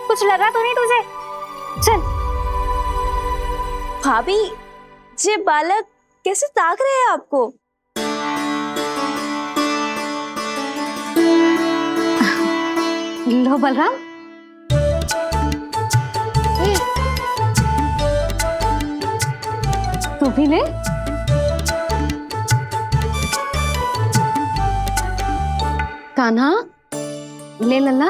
कुछ लगा तो नहीं तुझे? चल। भाभी, ये बालक कैसे ताक रहे हैं आपको? लो बलराम, तू भी ले। कान्हा, ले लल्ला।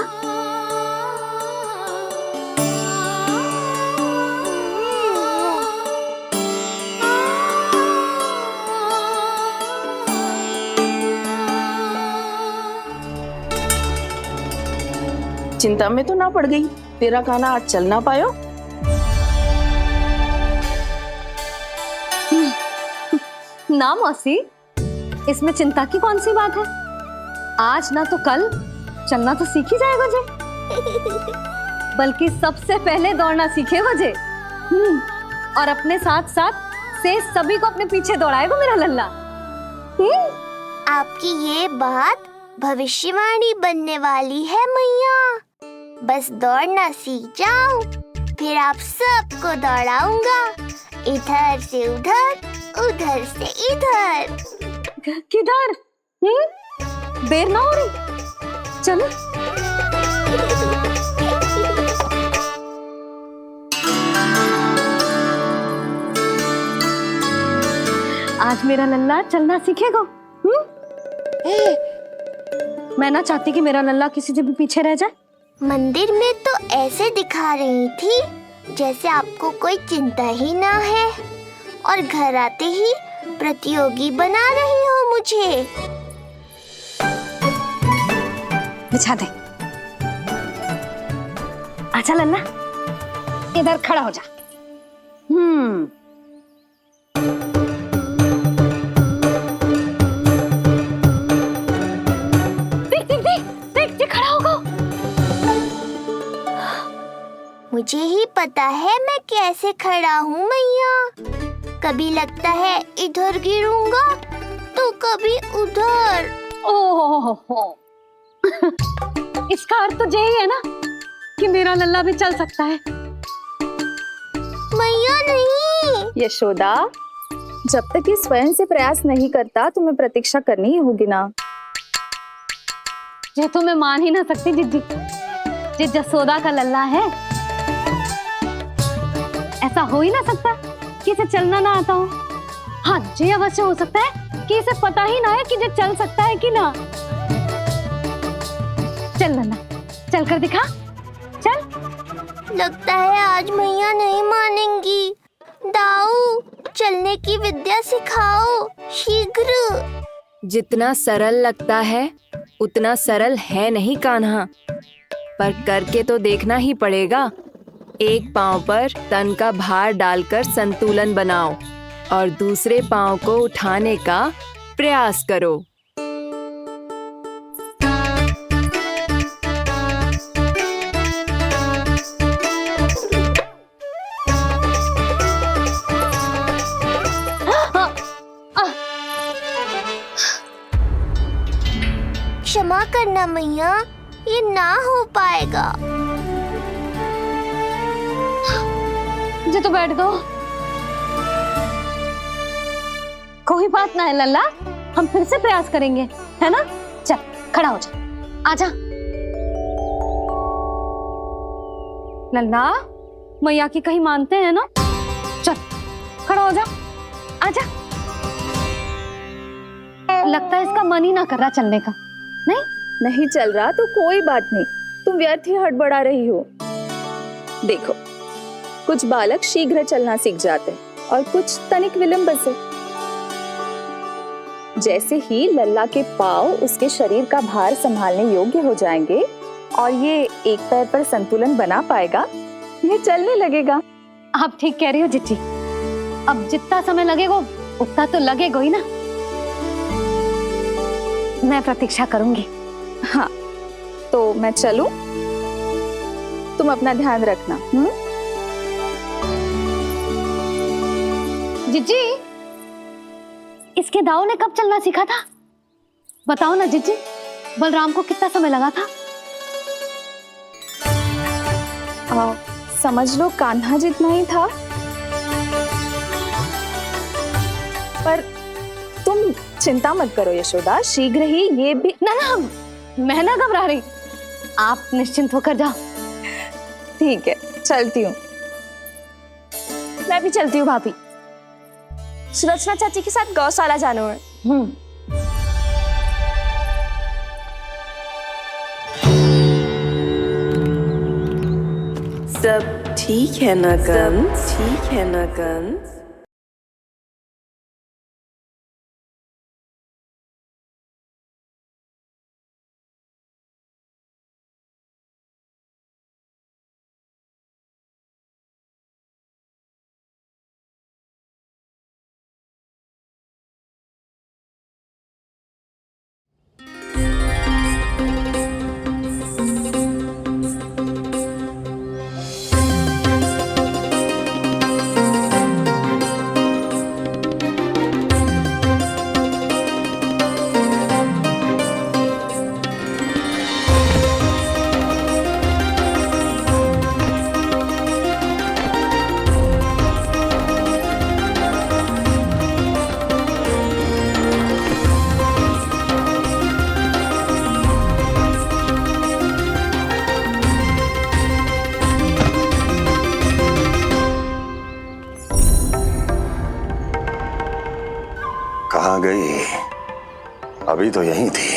चिंता में तो ना पड़ गई, तेरा कान्हा आज चल ना पायो? ना मौसी, इसमें चिंता की कौन सी बात है? आज ना तो कल चलना तो सीख ही जाएगा जे। बल्कि सबसे पहले दौड़ना सीखेगा जे। और अपने साथ साथ से सभी को अपने पीछे दौड़ाएगा मेरा लल्ला। आपकी ये बात भविष्यवाणी बनने वाली है मैया। बस दौड़ना सीख जाऊं, फिर आप सबको दौड़ाऊंगा, इधर से उधर, उधर से इधर। किधर? देर ना हो रही, चलो। आज मेरा लल्ला चलना सीखेगा। मैं ना चाहती कि मेरा लल्ला किसी से भी पीछे रह जाए। मंदिर में तो ऐसे दिखा रही थी जैसे आपको कोई चिंता ही ना है, और घर आते ही प्रतियोगी बना रही हो मुझे। बिछा दे। अच्छा लल्ला, इधर खड़ा हो जा। देख खड़ा होगा। मुझे ही पता है मैं कैसे खड़ा हूँ मैया। कभी लगता है इधर गिरूंगा तो कभी उधर। ओह, इसका अर्थ तो यही है ना कि मेरा लल्ला भी चल सकता है। मैया नहीं। यशोदा, जब तक ये स्वयं से प्रयास नहीं करता तुम्हें प्रतीक्षा करनी ही होगी ना। ये तो मैं मान ही ना सकती जिद्दी, ये जसोदा का लल्ला है। ऐसा हो ही ना सकता कि इसे चलना ना आता हो। हाँ, ये अवश्य हो सकता है कि इसे पता ही ना है कि ये चल सकता है कि ना। चल लल्ला, चल कर दिखा, चल। लगता है आज मैया नहीं मानेंगी। दाऊ, चलने की विद्या सिखाओ शीघ्र। जितना सरल लगता है उतना सरल है नहीं कान्हा, पर करके तो देखना ही पड़ेगा। एक पांव पर तन का भार डालकर संतुलन बनाओ और दूसरे पांव को उठाने का प्रयास करो। क्षमा करना मैया, ये ना हो पाएगा। जी तो बैठ दो। कोई बात ना है लल्ला, हम फिर से प्रयास करेंगे, है ना? चल खड़ा हो जा, आजा। लल्ला, मैया की कहीं मानते हैं ना? चल खड़ा हो जा, आजा। लगता है इसका मन ही ना कर रहा चलने का। नहीं चल रहा तो कोई बात नहीं, तुम व्यर्थ ही हड़बड़ा रही हो। देखो, कुछ बालक शीघ्र चलना सीख जाते हैं और कुछ तनिक विलंब से। जैसे ही लल्ला के पांव उसके शरीर का भार संभालने योग्य हो जाएंगे और ये एक पैर पर संतुलन बना पाएगा, ये चलने लगेगा। आप ठीक कह रही हो जिज्जी। अब जितना समय लगेगा उतना तो लगेगा ही ना। मैं प्रतीक्षा करूंगी। हाँ, तो मैं चलूं? तुम अपना ध्यान रखना। जिज्जी, इसके दाऊ ने कब चलना सीखा था? बताओ ना जिज्जी, बलराम को कितना समय लगा था? समझ लो कान्हा जितना ही था। पर तुम चिंता मत करो यशोदा, शीघ्र ही ये भी। ना ना, मैं ना घबरा रही, आप निश्चिंत होकर जाओ। ठीक है, चलती हूँ। मैं भी चलती हूँ भाभी। सुलोचना चाची के साथ गौशाला जाना है। सब ठीक है ना कंस? ठीक है ना कंस? कहाँ गई? अभी तो यहीं थी।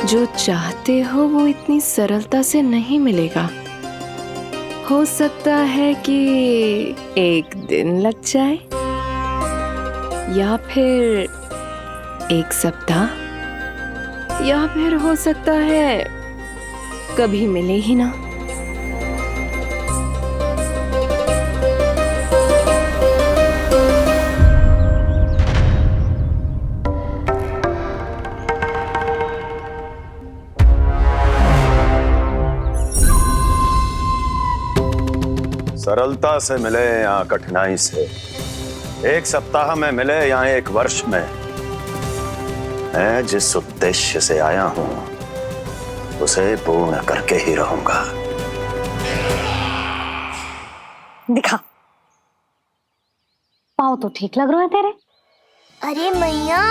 जो चाहते हो वो इतनी सरलता से नहीं मिलेगा। हो सकता है कि एक दिन लग जाए या फिर एक सप्ताह, या फिर हो सकता है कभी मिले ही ना। सरलता से मिले या कठिनाई से, एक सप्ताह में मिले या एक वर्ष में, मैं जिस उद्देश्य से आया हूं उसे पूर्ण करके ही रहूंगा। दिखा, पाँव तो ठीक लग रहे हैं तेरे। अरे मैया,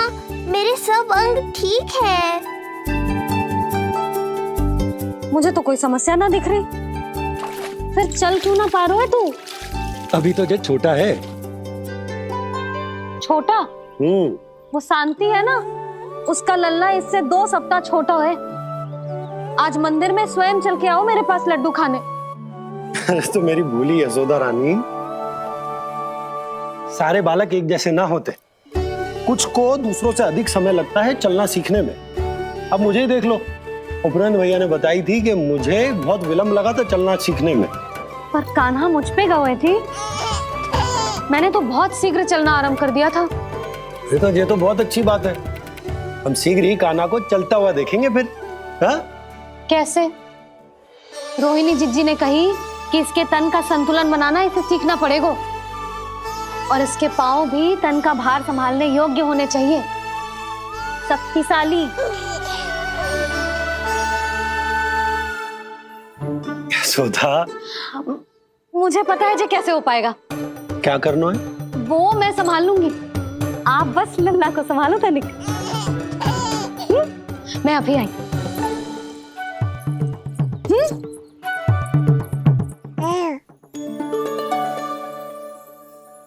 मेरे सब अंग ठीक है। मुझे तो कोई समस्या ना दिख रही, फिर चल क्यों ना पा रहा है तू? अभी तो जो छोटा है। छोटा? वो शांति है ना, उसका लल्ला इससे 2 सप्ताह छोटा है। आज मंदिर में स्वयं चल के आओ मेरे पास लड्डू खाने। तो मेरी भूली यशोदा रानी, सारे बालक एक जैसे ना होते, कुछ को दूसरों से अधिक समय लगता है चलना सीखने में। अब मुझे ही देख लो, उपरांत भैया ने बताई थी कि मुझे बहुत विलंब लगा था चलना सीखने में। पर कान्हा मुझ पे गए थी, मैंने तो बहुत शीघ्र चलना आरंभ कर दिया था। ये तो बहुत अच्छी बात है। हम शीघ्र ही कान्हा को चलता हुआ देखेंगे फिर। हाँ? कैसे? रोहिणी जिज्जी ने कही कि इसके तन का संतुलन बनाना इसे सीखना पड़ेगा, और इसके पांव भी तन का भार संभालने योग्य होने चाहिए, शक्तिशाली। यशोदा, मुझे पता है जे कैसे हो पाएगा। क्या करना है? वो मैं संभाल लूंगी, आप बस लल्ला को संभालो तनिक। मैं अभी आई।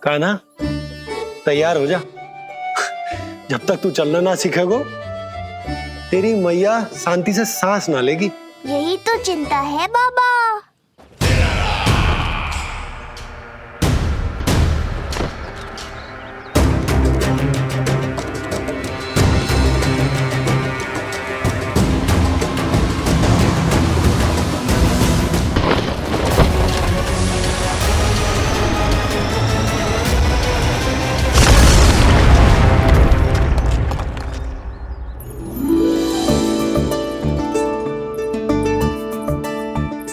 कान्हा, तैयार हो जा। जब तक तू चलना ना सीखेगो, तेरी मैया शांति से सांस ना लेगी। यही तो चिंता है बाबा।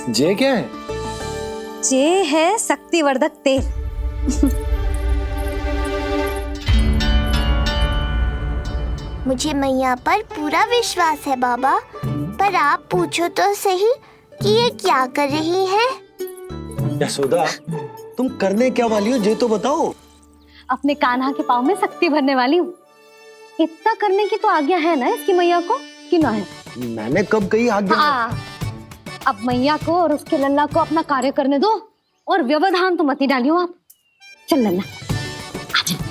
जे क्या है? जे है शक्तिवर्धक तेल। मुझे मैया पर पूरा विश्वास है बाबा, पर आप पूछो तो सही कि ये क्या कर रही है। यशोदा, तुम करने क्या वाली हो ये तो बताओ। अपने कान्हा के पाँव में शक्ति भरने वाली हूँ। इतना करने की तो आज्ञा है ना इसकी मैया को, कि ना है? मैंने कब कही आज्ञा? हाँ, अब मैया को और उसके लल्ला को अपना कार्य करने दो और व्यवधान तो मत ही डालियो आप। चल लल्ला, आजा।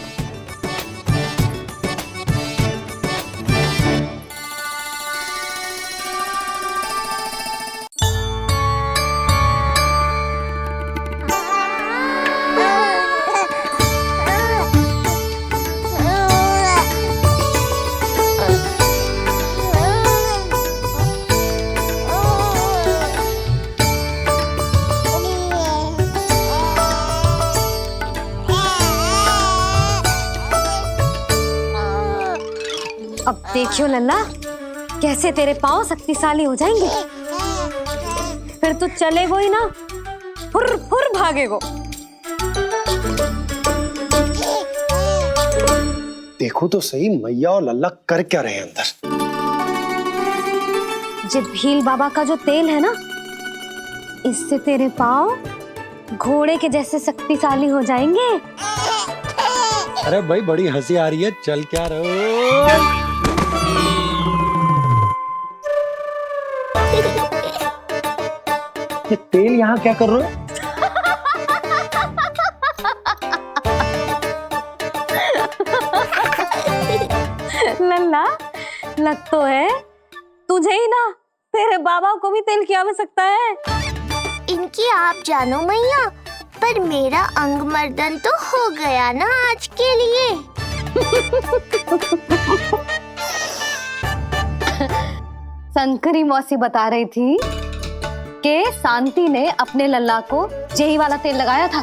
अब देखियो लल्ला, कैसे तेरे पाँव शक्तिशाली हो जाएंगे। फिर तो चलेगो ही ना, फुर फुर भागेगो। देखो तो सही मैया और लल्ला कर क्या रहे हैं अंदर। ये भील बाबा का जो तेल है ना, इससे तेरे पाँव घोड़े के जैसे शक्तिशाली हो जाएंगे। अरे भाई बड़ी हंसी आ रही है, चल क्या रहे हो? ये तेल यहाँ क्या कर रहे हो? लल्ला, लग तो है तुझे ही ना, तेरे बाबा को भी तेल की आवश्यकता है। इनकी आप जानो मैया, पर मेरा अंग मर्दन तो हो गया ना आज के लिए। शंकरी मौसी बता रही थी कि शांति ने अपने लल्ला को यही वाला तेल लगाया था,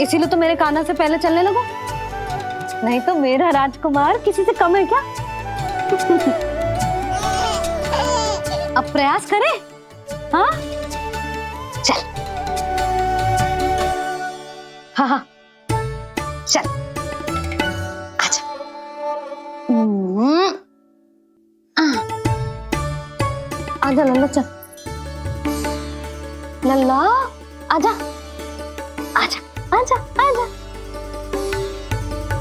इसीलिए तो मेरे कान्हा से पहले चलने लगो। नहीं तो मेरा राजकुमार किसी से कम है क्या? अब प्रयास करें, हाँ? चल, हाँ हाँ, चल, आजा। आजा लल्ला, चल लल्ला, आजा आजा आजा आजा।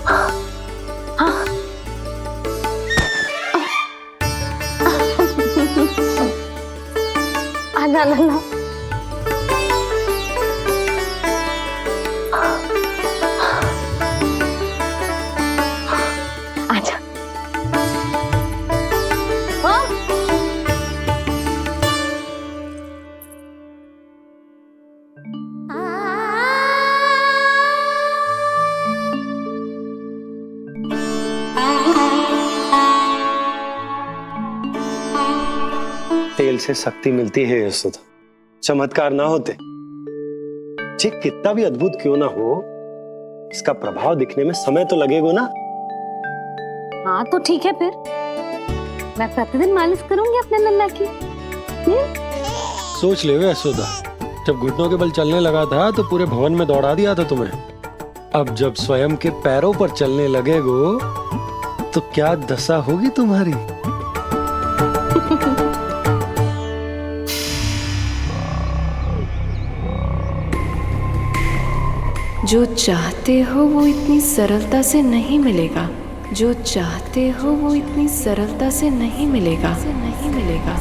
हाँ। आजा लल्ला। आजा। हाँ? तेल से शक्ति मिलती है यशोदा, चमत्कार ना होते, जे कितना भी अद्भुत क्यों ना हो, इसका प्रभाव दिखने में समय तो लगेगा ना। हाँ तो ठीक है, फिर मैं प्रतिदिन मालिश करूंगी अपने लल्ला की। सोच ले यशोदा, जब घुटनों के बल चलने लगा था तो पूरे भवन में दौड़ा दिया था तुम्हें। अब जब स्वयं के पैरों पर चलने लगेगो तो क्या दशा होगी तुम्हारी। जो चाहते हो वो इतनी सरलता से नहीं मिलेगा, जो चाहते हो वो इतनी सरलता से नहीं मिलेगा, नहीं मिलेगा।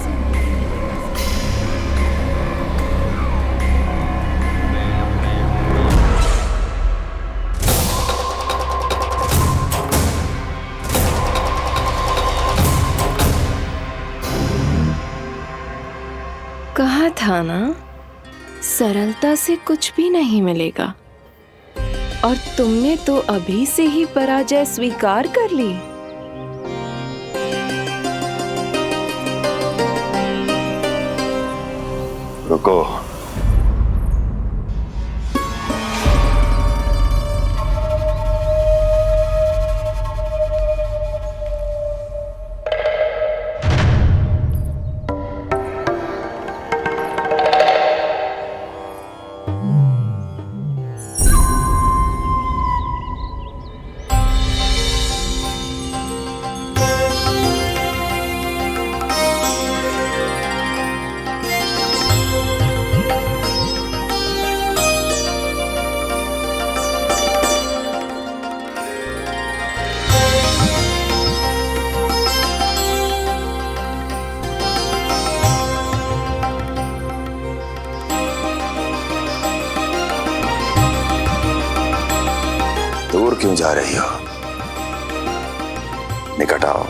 कहा था ना, सरलता से कुछ भी नहीं मिलेगा। और तुमने तो अभी से ही पराजय स्वीकार कर ली। रुको, क्यों जा रही हो? निकट आओ।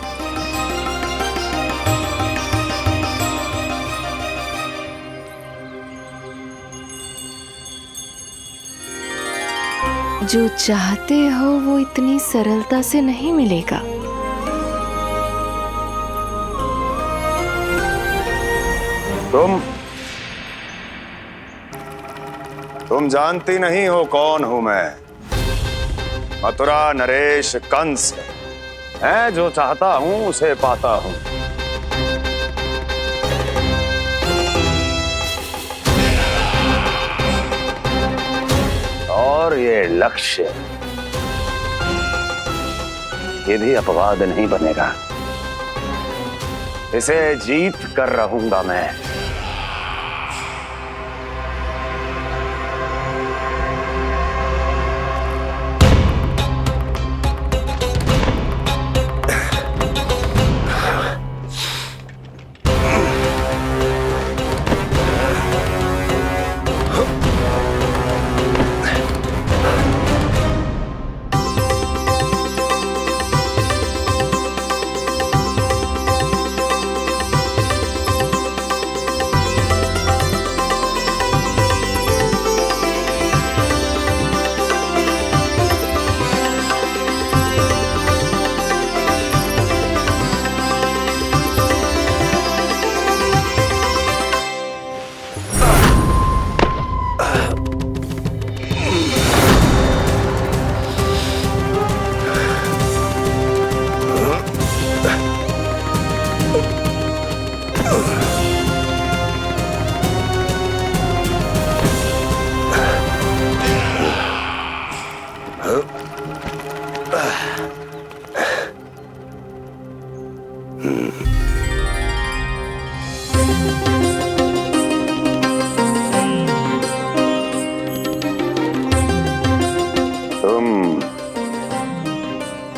जो चाहते हो वो इतनी सरलता से नहीं मिलेगा। तुम जानती नहीं हो कौन हूं मैं। मथुरा नरेश कंस है, जो चाहता हूं उसे पाता हूं। और ये लक्ष्य ये भी अपवाद नहीं बनेगा। इसे जीत कर रहूंगा मैं।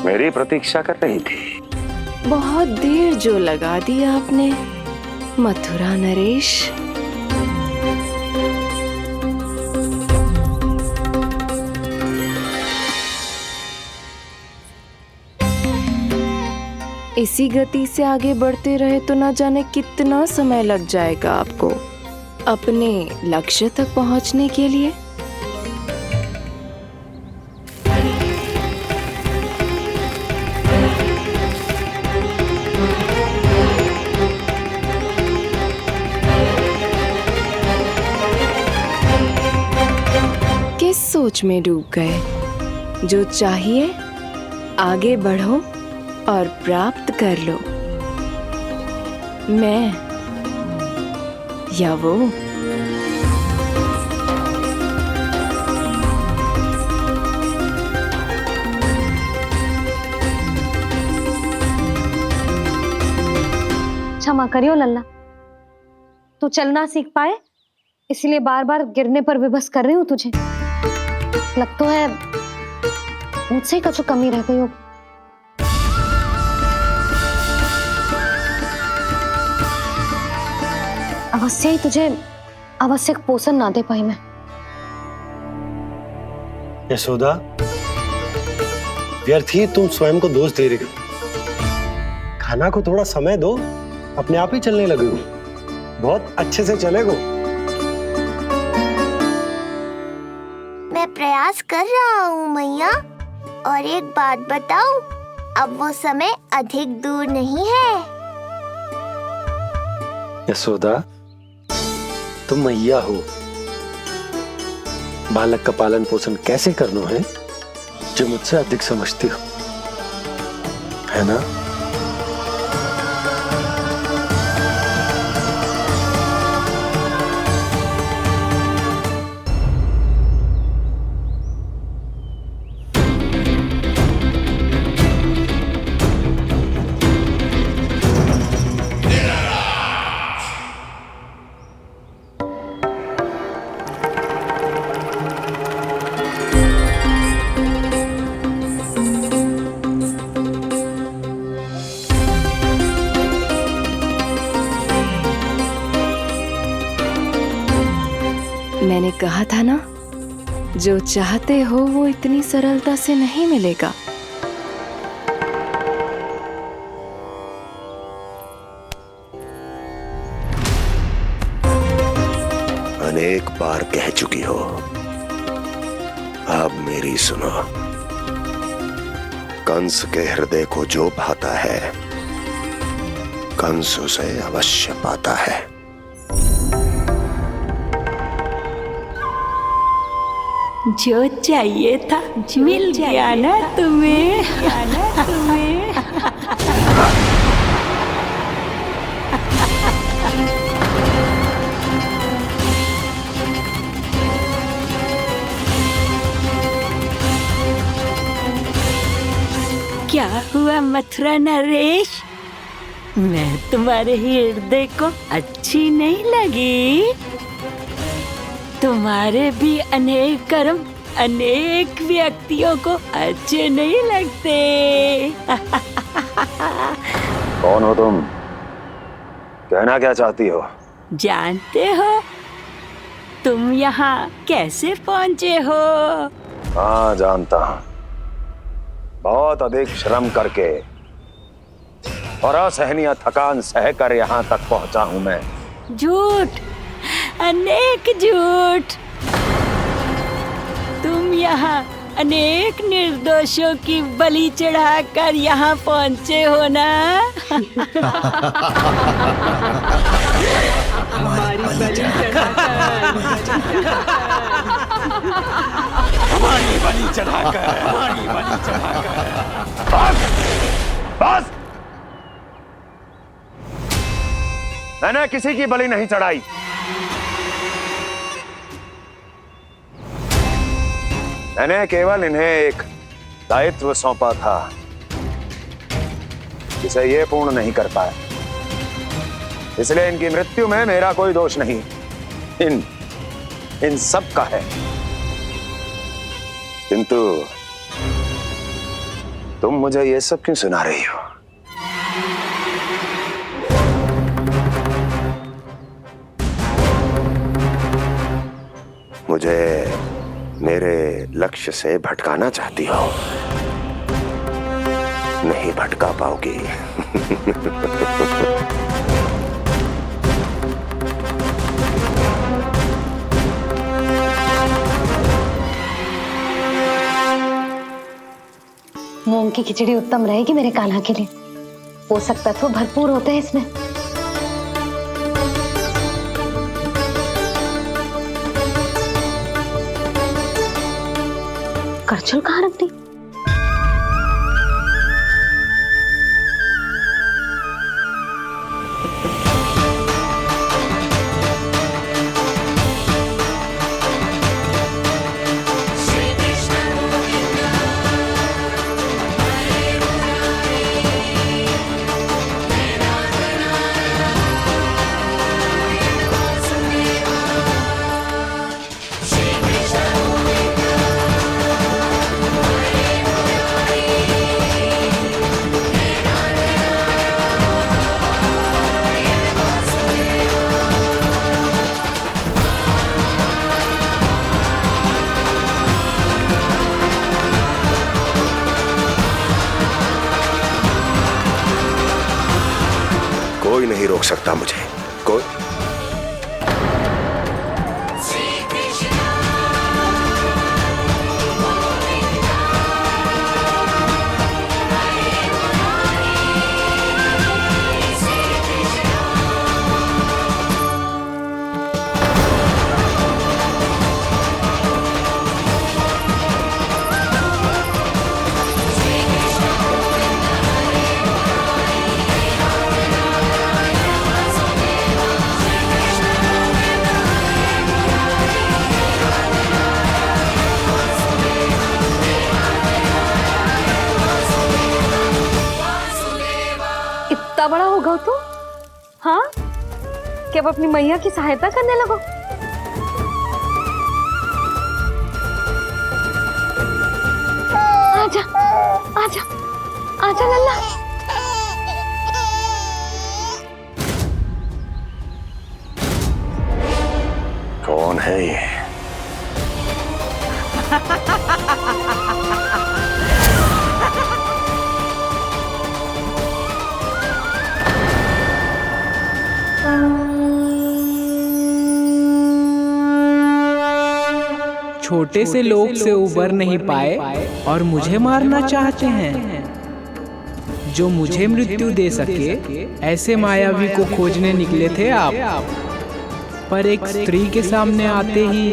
मेरी प्रतीक्षा कर रही थी। बहुत देर जो लगा दी आपने मथुरा नरेश। इसी गति से आगे बढ़ते रहे तो ना जाने कितना समय लग जाएगा आपको अपने लक्ष्य तक पहुंचने के लिए। किस सोच में डूब गए? जो चाहिए आगे बढ़ो और प्राप्त कर लो। मैं या वो। क्षमा करियो लल्ला, तू चलना सीख पाए इसलिए बार बार गिरने पर विवश कर रही हूँ तुझे। लगता है मुझसे ही कुछ कमी रह गई हो। अवश्य ही तुझे आवश्यक पोषण ना दे पाई मैं। यशोदा, व्यर्थ ही तुम स्वयं को दोष दे रही हो। खाना को थोड़ा समय दो, अपने आप ही चलने लगेगो। बहुत अच्छे से चलेगो। मैं प्रयास कर रहा हूँ मैया। और एक बात बताऊं, अब वो समय अधिक दूर नहीं है। यशोदा, तुम मैया हो। बालक का पालन पोषण कैसे करना है जो मुझसे अधिक समझती हो, है ना? मैंने कहा था ना जो चाहते हो वो इतनी सरलता से नहीं मिलेगा। अनेक बार कह चुकी हो, अब मेरी सुनो। कंस के हृदय को जो भाता है, कंस उसे अवश्य पाता है। जो चाहिए था मिल गया ना तुम्हें। क्या हुआ मथुरा नरेश, मैं तुम्हारे हृदय को अच्छी नहीं लगी? तुम्हारे भी अनेक कर्म अनेक व्यक्तियों को अच्छे नहीं लगते। कौन हो तुम? कहना क्या चाहती हो? जानते हो तुम यहाँ कैसे पहुँचे हो? हाँ जानता हूँ। बहुत अधिक श्रम करके और असहनीय थकान सहकर यहाँ तक पहुँचा हूँ मैं। झूठ, अनेक झूठ। तुम यहाँ अनेक निर्दोषों की बलि चढ़ाकर यहाँ पहुँचे हो ना? हमारी बलि चढ़ाकर बस! मैंने किसी की बलि नहीं चढ़ाई। मैंने केवल इन्हें एक दायित्व सौंपा था जिसे ये पूर्ण नहीं कर पाए, इसलिए इनकी मृत्यु में मेरा कोई दोष नहीं, इन सब का है। किंतु तुम मुझे ये सब क्यों सुना रही हो? मुझे मेरे लक्ष्य से भटकाना चाहती हो? नहीं भटका पाओगी। मूंग की खिचड़ी उत्तम रहेगी मेरे कान्हा के लिए। पोषक तत्व भरपूर होते हैं इसमें। करछुल कहाँ रख दी? कोई नहीं रोक सकता मुझे, कोई। इतना बड़ा हो गया तू? हाँ, कि अब अपनी मैया की सहायता करने लगो। आजा, आजा, आजा लल्ला। कौन है ये? छोटे से लोक से उबर नहीं पाए और मुझे मारना चाहते हैं। जो मुझे मृत्यु दे सके ऐसे मायावी को खोजने निकले थे आप, पर एक स्त्री के सामने आते ही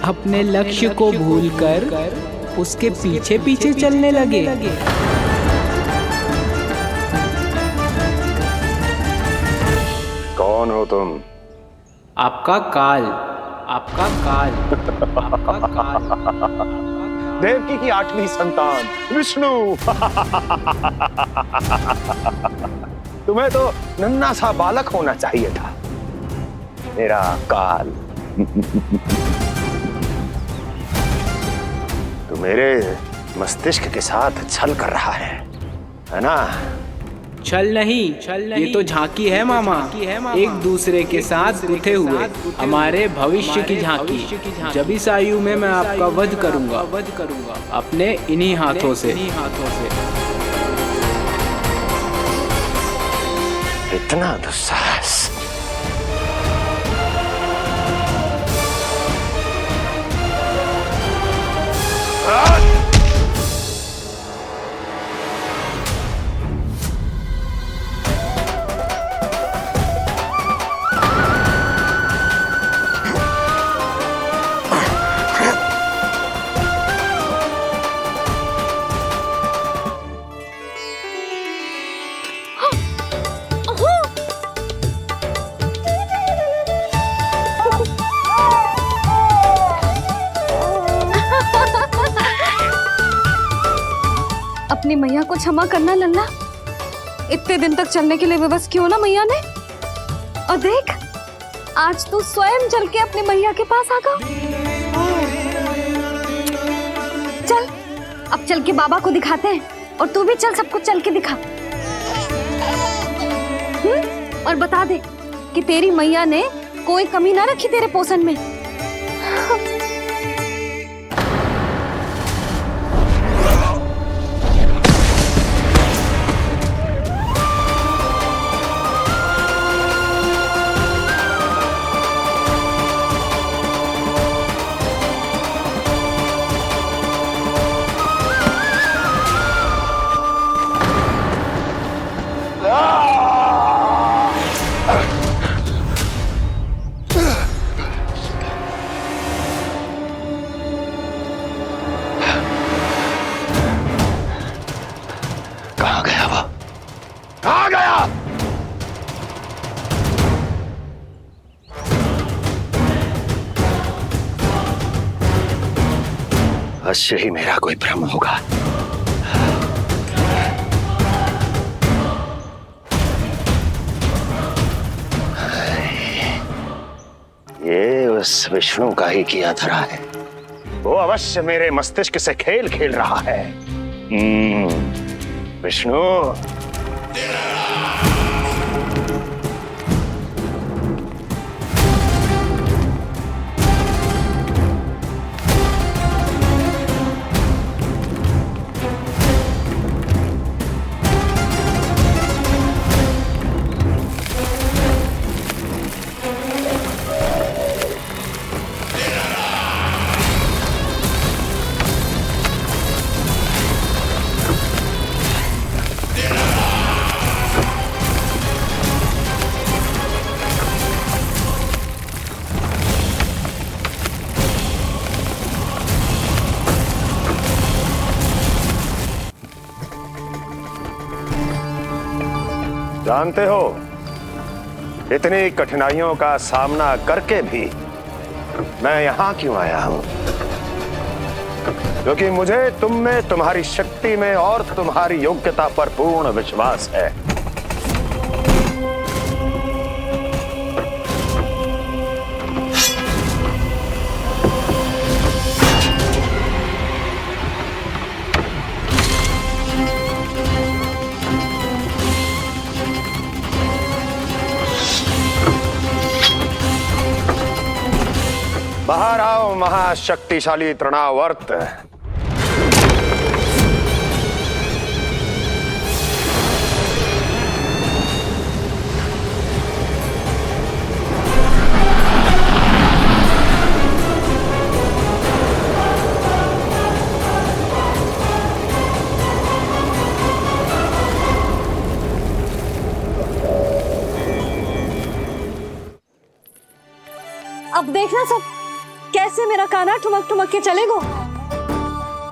अपने लक्ष्य को भूलकर उसके पीछे पीछे चलने लगे। कौन हो तुम? आपका काल, आपका काल, आपका काल। देवकी की 8वीं संतान विष्णु। तुम्हें तो नन्हा सा बालक होना चाहिए था। मेरा काल। तू मेरे मस्तिष्क के साथ छल कर रहा है ना? छल नहीं, ये तो झांकी है मामा। एक दूसरे के साथ गुथे हुए हमारे भविष्य की झांकी। जब इस आयु में मैं आपका वध करूंगा अपने इन्हीं हाथों से। इतना दुस्साहस! अपनी मैया को क्षमा करना लल्ला। इतने दिन तक चलने के लिए विवश क्यों ना मैया ने। और देख, आज तू स्वयं चल के अपनी मैया के पास आ गया। चल, अब चल के बाबा को दिखाते हैं। और तू भी चल, सबको चल के दिखा। और बता दे कि तेरी मैया ने कोई कमी ना रखी तेरे पोषण में। अवश्य ही मेरा कोई भ्रम होगा। ये उस विष्णु का ही किया धरा है। वो अवश्य मेरे मस्तिष्क से खेल खेल रहा है। विष्णु, जानते हो, इतनी कठिनाइयों का सामना करके भी मैं यहां क्यों आया हूं? क्योंकि मुझे तुम में, तुम्हारी शक्ति में और तुम्हारी योग्यता पर पूर्ण विश्वास है। बाहर आओ महाशक्तिशाली तृणावर्त। अब देखना सब कैसे मेरा कान्हा ठुमक ठुमक के चलेगो।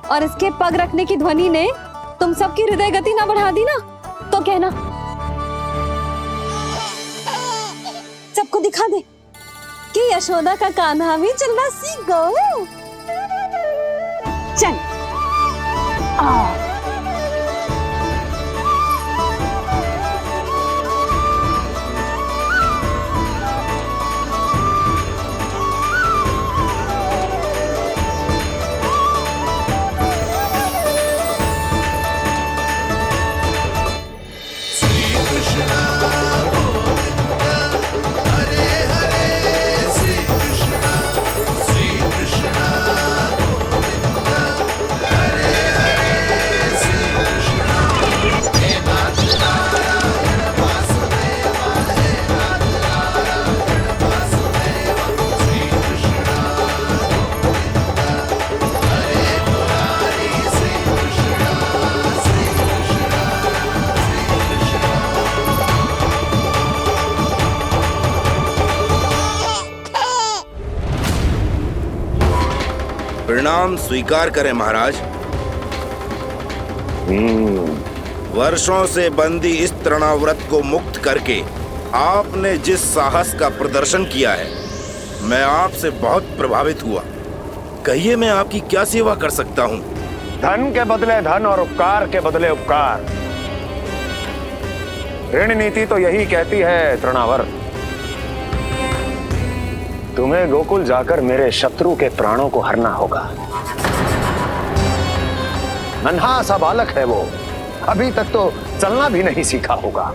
और इसके पग रखने की ध्वनि ने तुम सबकी हृदय गति ना बढ़ा दी ना तो कहना। सबको दिखा दे कि यशोदा का कान्हा भी चलना सीख गो। चल आ प्रणाम स्वीकार करें महाराज। वर्षों से बंदी इस तृणाव्रत को मुक्त करके आपने जिस साहस का प्रदर्शन किया है, मैं आपसे बहुत प्रभावित हुआ। कहिए मैं आपकी क्या सेवा कर सकता हूँ? धन के बदले धन और उपकार के बदले उपकार, ऋण नीति तो यही कहती है तृणावर। तुम्हें गोकुल जाकर मेरे शत्रु के प्राणों को हरना होगा। नन्हा सा बालक है वो, अभी तक तो चलना भी नहीं सीखा होगा।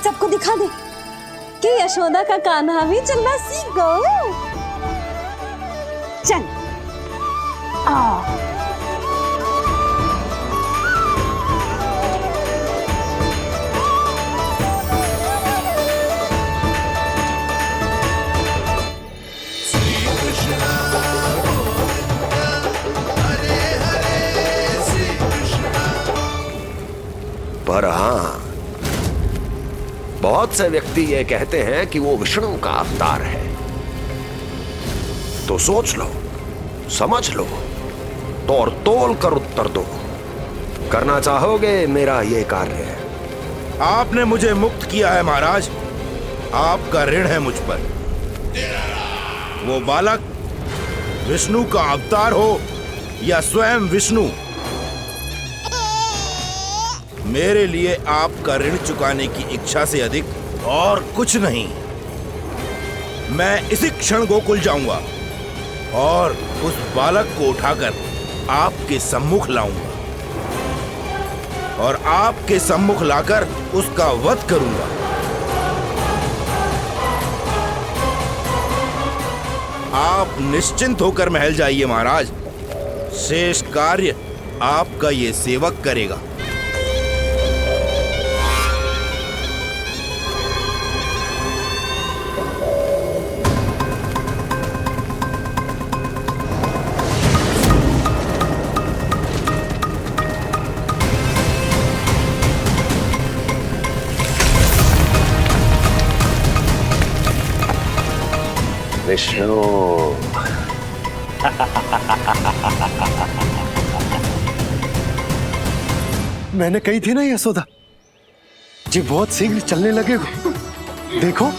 सबको दिखा दे कि यशोदा का कान्हा भी चलना सीख गो। चल आ पर हाँ, बहुत से व्यक्ति ये कहते हैं कि वो विष्णु का अवतार है। तो सोच लो, समझ लो, तोड़ तोल कर उत्तर दो। करना चाहोगे मेरा ये कार्य? आपने मुझे मुक्त किया है महाराज, आपका ऋण है मुझ पर। वो बालक विष्णु का अवतार हो या स्वयं विष्णु, मेरे लिए आपका ऋण चुकाने की इच्छा से अधिक और कुछ नहीं। मैं इसी क्षण गोकुल जाऊंगा और उस बालक को उठाकर आपके सम्मुख लाऊंगा और आपके सम्मुख लाकर उसका वध करूंगा। आप निश्चिंत होकर महल जाइए महाराज, शेष कार्य आपका ये सेवक करेगा। विष्णु मैंने कही थी ना यशोदा जी, बहुत शीघ्र चलने लगे हो। देखो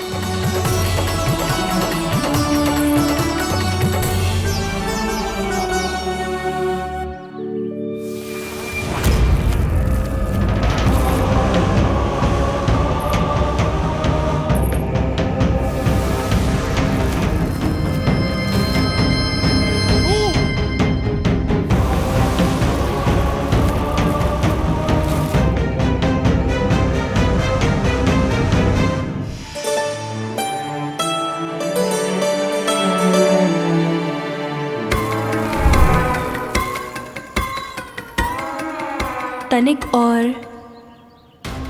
तनिक और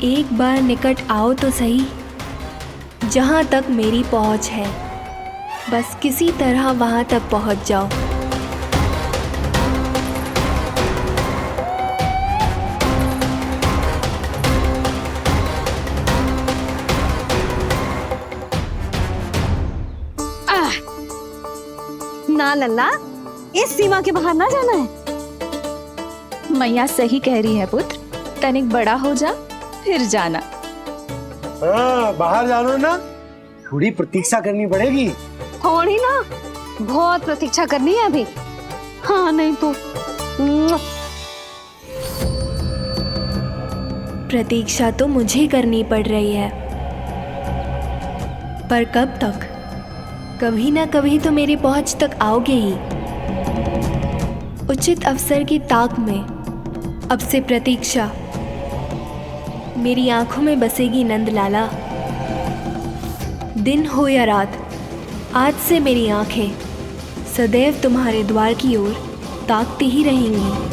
एक बार निकट आओ तो सही, जहाँ तक मेरी पहुँच है। बस किसी तरह वहाँ तक पहुँच जाओ। ना लल्ला, इस सीमा के बाहर ना जाना है। मैया सही कह रही है पुत्र, तनिक बड़ा हो जा फिर जाना। हाँ, बाहर जानो ना, थोड़ी प्रतीक्षा करनी पड़ेगी। थोड़ी ना, बहुत प्रतीक्षा करनी है अभी। हाँ नहीं तो प्रतीक्षा तो मुझे करनी पड़ रही है, पर कब तक? कभी ना कभी तो मेरी पहुंच तक आओगे ही। उचित अवसर की ताक में अब से प्रतीक्षा। मेरी आंखों में बसेगी नंदलाला। दिन हो या रात, आज से मेरी आंखें सदैव तुम्हारे द्वार की ओर ताकती ही रहेंगी।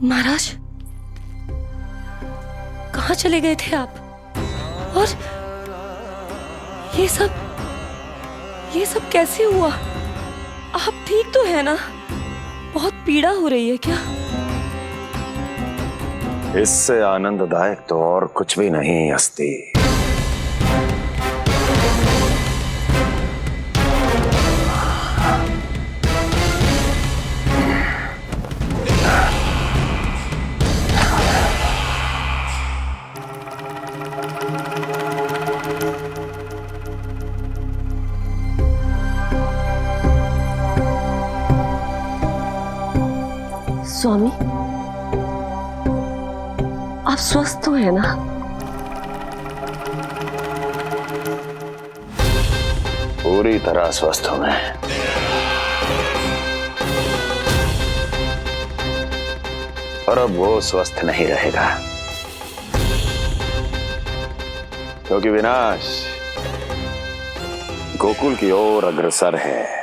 महाराज, कहाँ चले गए थे आप? और ये सब कैसे हुआ? आप ठीक तो है ना? बहुत पीड़ा हो रही है क्या? इससे आनंददायक तो और कुछ भी नहीं अस्ति। स्वामी, आप स्वस्थ तो है ना? पूरी तरह स्वस्थ हूं मैं। और अब वो स्वस्थ नहीं रहेगा, क्योंकि विनाश गोकुल की ओर अग्रसर है।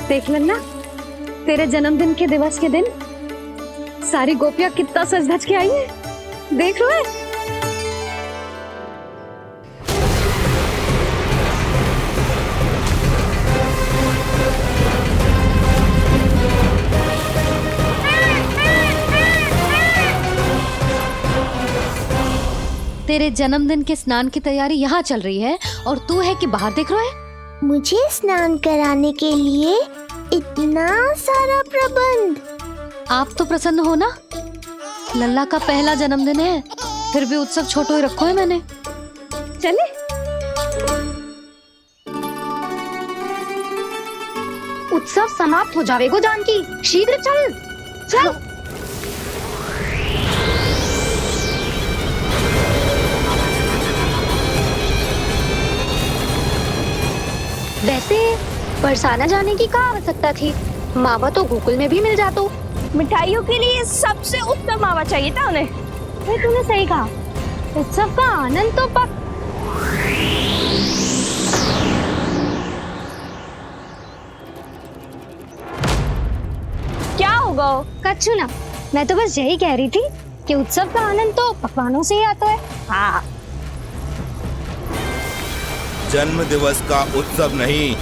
देख लन्ना, तेरे जन्मदिन के दिवस के दिन सारी गोपियां कितना सज धज के आई हैं। देख लो है। तेरे जन्मदिन के स्नान की तैयारी यहाँ चल रही है और तू है कि बाहर देख रहा है। मुझे स्नान कराने के लिए इतना सारा प्रबंध। आप तो प्रसन्न हो ना? लल्ला का पहला जन्मदिन है, फिर भी उत्सव छोटो ही रखो है मैंने। चले उत्सव समाप्त हो जाएगा जानकी, शीघ्र चल चल। वैसे बरसाना जाने की क्या आवश्यकता थी? मावा तो गोकुल में भी मिल जातो। मिठाइयों के लिए सबसे उत्तम मावा चाहिए था उन्हें। तूने सही कहा, उत्सव का आनंद तो पक। क्या होगा? कच्छू ना, मैं तो बस यही कह रही थी कि उत्सव का आनंद तो पकवानों से ही आता है। हाँ, जन्म दिवस का उत्सव नहीं,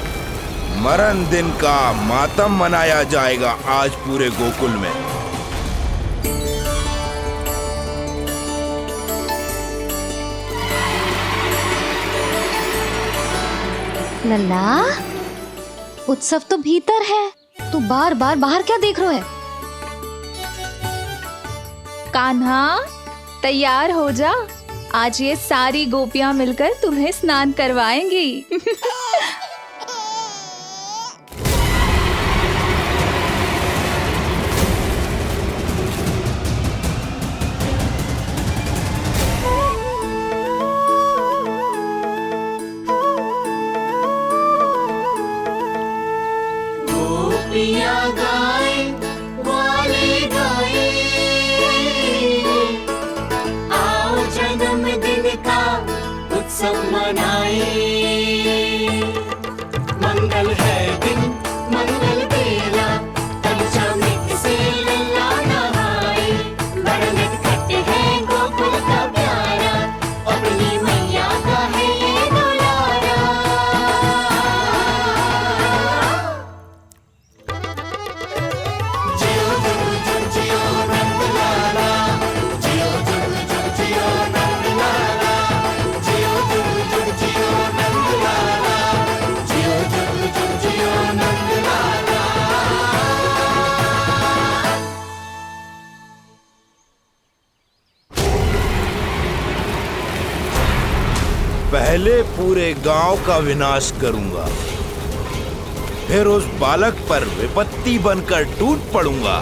मरण दिन का मातम मनाया जाएगा आज पूरे गोकुल में। लल्ला, उत्सव तो भीतर है, तू बार बार बाहर क्या देख रहा है? कान्हा, तैयार हो जा, आज ये सारी गोपियां मिलकर तुम्हें स्नान करवाएंगी। मंगल है दिन, मंगल बेला, पंचामृत से लल्ला नहाए। बड़ा नटखट है गोकुल का प्यारा, अपनी मैया का है ये दुलारा। जियो जुग जुग जियो नंद लाला, जियो जुग जुग जियो नंद लाला, जियो जुग जुग जियो नंद लाला, जियो जुग जुग जियो नंद लाला। पहले पूरे गांव का विनाश करूंगा, फिर उस बालक पर विपत्ति बनकर टूट पड़ूंगा।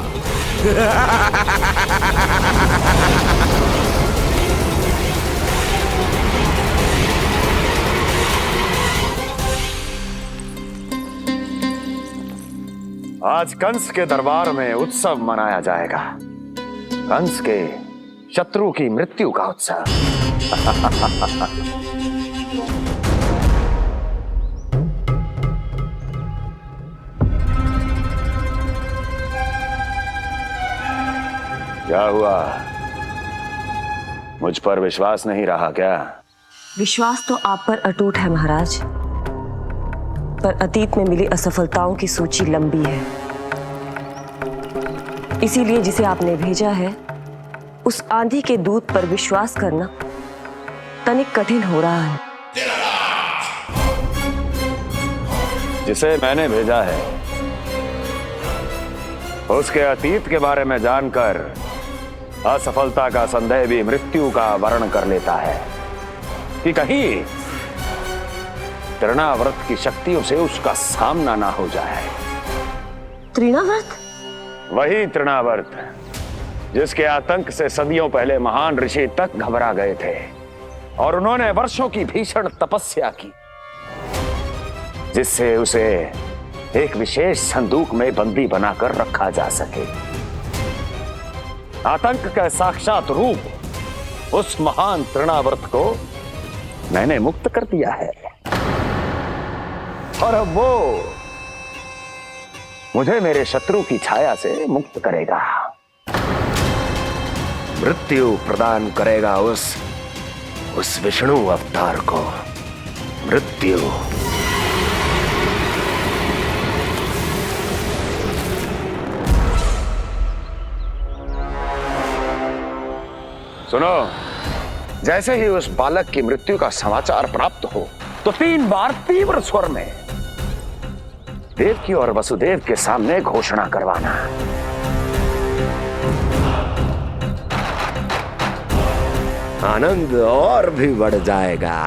आज कंस के दरबार में उत्सव मनाया जाएगा, कंस के शत्रु की मृत्यु का उत्सव। क्या हुआ, मुझ पर विश्वास नहीं रहा क्या? विश्वास तो आप पर अटूट है महाराज, पर अतीत में मिली असफलताओं की सूची लंबी है। इसीलिए जिसे आपने भेजा है उस आंधी के दूत पर विश्वास करना तनिक कठिन हो रहा है। जिसे मैंने भेजा है उसके अतीत के बारे में जानकर असफलता का संदेह भी मृत्यु का वर्ण कर लेता है कि कहीं तृणाव्रत की शक्तियों से उसका सामना ना हो जाए। तृणाव्रत? वही तृणाव्रत जिसके आतंक से सदियों पहले महान ऋषि तक घबरा गए थे और उन्होंने वर्षों की भीषण तपस्या की, जिससे उसे एक विशेष संदूक में बंदी बनाकर रखा जा सके। आतंक का साक्षात रूप उस महान तृणाव्रत को मैंने मुक्त कर दिया है और अब वो मुझे मेरे शत्रु की छाया से मुक्त करेगा, मृत्यु प्रदान करेगा उस विष्णु अवतार को मृत्यु। सुनो, जैसे ही उस बालक की मृत्यु का समाचार प्राप्त हो तो 3 बार तीव्र स्वर में देवकी और वसुदेव के सामने घोषणा करवाना। आनंद और भी बढ़ जाएगा।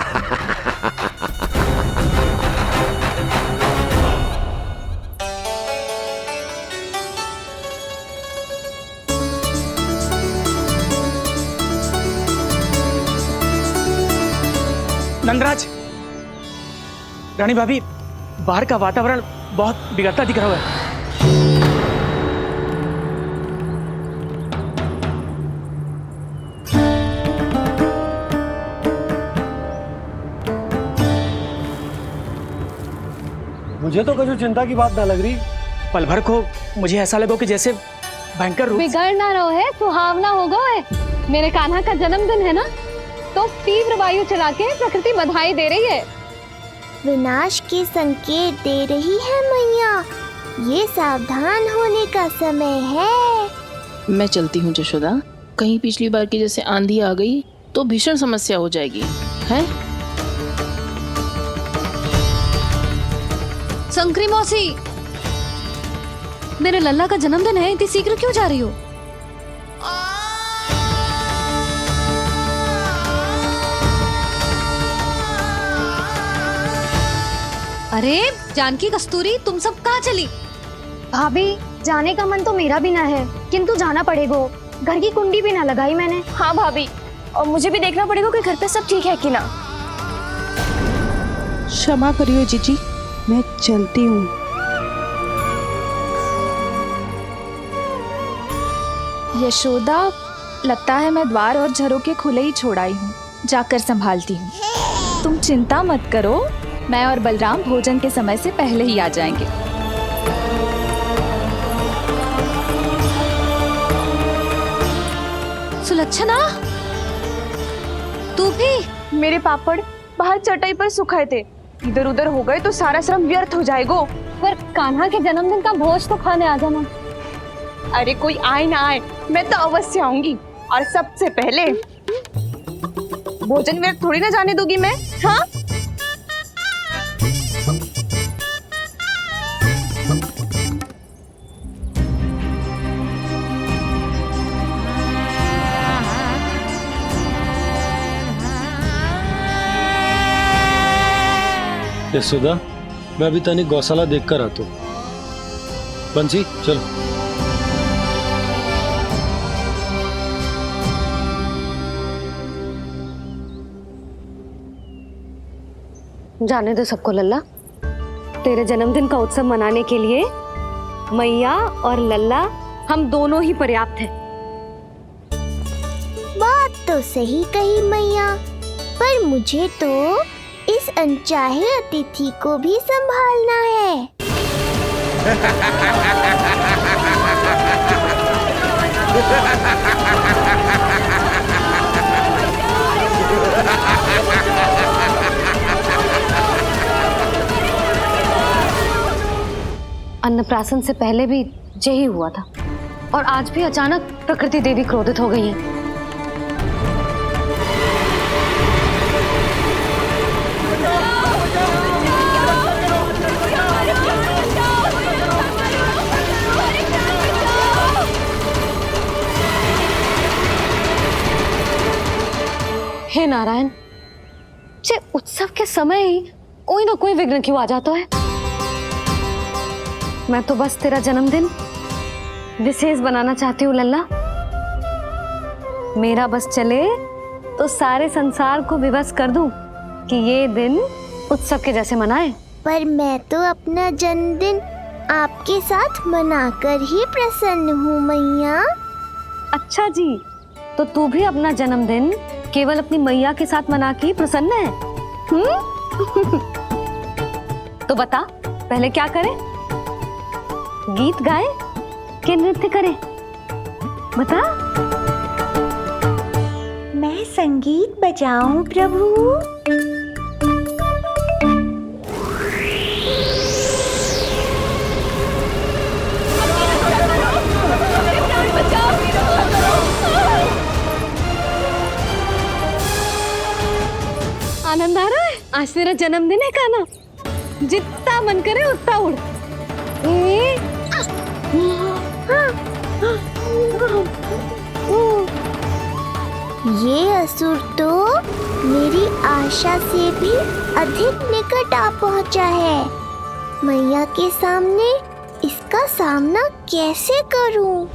नंदराज, रानी भाभी, बाहर का वातावरण बहुत बिगड़ता दिख रहा है। मुझे तो कुछ चिंता की बात ना लग रही। पल भर को मुझे ऐसा लगा कि जैसे भयंकर रूप बिगड़ ना रहो है, सुहावना होगा है। मेरे कान्हा का जन्मदिन है ना, तो तीव्र वायु चला के प्रकृति बधाई दे रही है। विनाश के संकेत दे रही है मैया, ये सावधान होने का समय है। मैं चलती हूँ जशोदा, कहीं पिछली बार की जैसे आंधी आ गई तो भीषण समस्या हो जाएगी, है? संक्री मौसी, मेरे लल्ला का जन्मदिन है, इतनी शीघ्र क्यों जा रही हो? अरे जानकी, कस्तूरी, तुम सब कहाँ चली? भाभी, जाने का मन तो मेरा भी ना है, किंतु जाना पड़ेगा। घर की कुंडी भी ना लगाई मैंने। हाँ भाभी, और मुझे भी देखना पड़ेगा कि घर पे सब ठीक है कि ना। क्षमा करियो जीजी, मैं चलती हूँ। यशोदा, लगता है मैं द्वार और झरोके खुले ही छोड़ आई हूँ, जाकर संभालती हूँ। तुम चिंता मत करो, मैं और बलराम भोजन के समय से पहले ही आ जाएंगे। सुलक्षणा, तू भी? मेरे पापड़ बाहर चटाई पर सुखाए थे, इधर उधर हो गए तो सारा श्रम व्यर्थ हो जाएगा। पर कान्हा के जन्मदिन का भोज तो खाने आ जाना। अरे कोई आए ना आए, मैं तो अवश्य आऊंगी, और सबसे पहले भोजन व्यर्थ थोड़ी ना जाने दूंगी मैं। हाँ, यशोदा, मैं अभी तनिक गौशाला देख कर आता हूँ। बंसी, चलो। जाने दो सबको लल्ला, तेरे जन्मदिन का उत्सव मनाने के लिए मैया और लल्ला हम दोनों ही पर्याप्त हैं। बात तो सही कही मैया, पर मुझे तो इस अनचाहे अतिथि को भी संभालना है। अन्नप्राशन से पहले भी यही हुआ था, और आज भी अचानक प्रकृति देवी क्रोधित हो गई है। हे नारायण, जे उत्सव के समय ही कोई ना कोई विघ्न क्यों आ जाता है? मैं तो बस तेरा जन्मदिन विशेष बनाना चाहती हूँ लल्ला। मेरा बस चले तो सारे संसार को विवश कर दूं कि ये दिन उत्सव के जैसे मनाए। पर मैं तो अपना जन्मदिन आपके साथ मनाकर ही प्रसन्न हूँ मैया। अच्छा जी, तो तू भी अपना जन्मदिन केवल अपनी मैया के साथ मना के ही प्रसन्न है? तो बता, पहले क्या करें? गीत गाए कि नृत्य करें? बता। मैं संगीत बजाऊं प्रभु? आनंद आ रहा है? आज तेरा जन्मदिन है कान्हा, जितना मन करे उतना उड़। ये असुर तो मेरी आशा से भी अधिक निकट आ पहुंचा है। मैया के सामने इसका सामना कैसे करूं?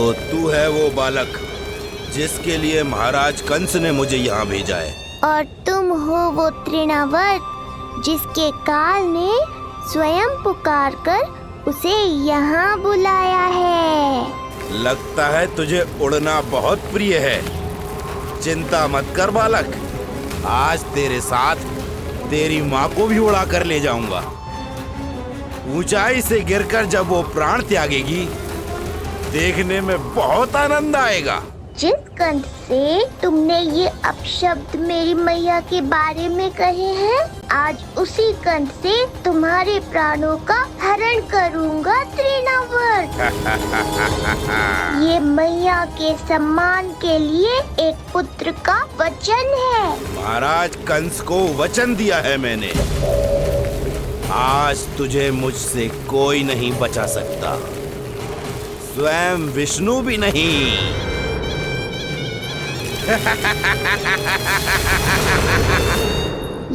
तो तू है वो बालक जिसके लिए महाराज कंस ने मुझे यहाँ भेजा है। और तुम हो वो तृणावर्त जिसके काल ने स्वयं पुकारकर उसे यहाँ बुलाया है। लगता है तुझे उड़ना बहुत प्रिय है। चिंता मत कर बालक, आज तेरे साथ तेरी माँ को भी उड़ा कर ले जाऊंगा। ऊंचाई से गिरकर जब वो प्राण त्यागेगी, देखने में बहुत आनंद आएगा। जिस कंठ से तुमने ये अपशब्द मेरी मैया के बारे में कहे हैं, आज उसी कंठ से तुम्हारे प्राणों का हरण करूंगा तृणावर्त। ये मैया के सम्मान के लिए एक पुत्र का वचन है। महाराज कंस को वचन दिया है मैंने। आज तुझे मुझसे कोई नहीं बचा सकता, स्वयं विष्णु भी नहीं।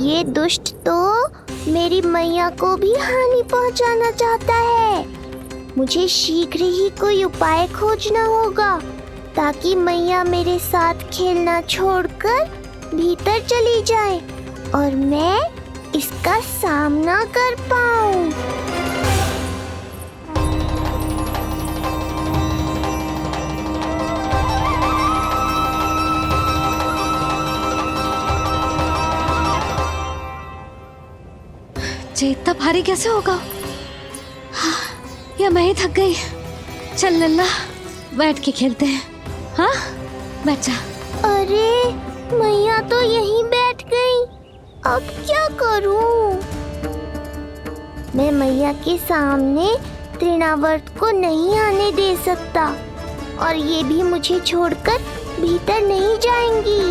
ये दुष्ट तो मेरी मैया को भी हानि पहुंचाना चाहता है। मुझे शीघ्र ही कोई उपाय खोजना होगा ताकि मैया मेरे साथ खेलना छोड़कर भीतर चली जाए और मैं इसका सामना कर पाऊं। ये इतना भारी कैसे होगा? या मैं ही थक गई? चल लल्ला, बैठ के खेलते हैं। हाँ, बैठ जा। अरे मैया तो यहीं बैठ गई, अब क्या करूं? मैं मैया के सामने तृणावर्त को नहीं आने दे सकता और ये भी मुझे छोड़कर भीतर नहीं जाएंगी।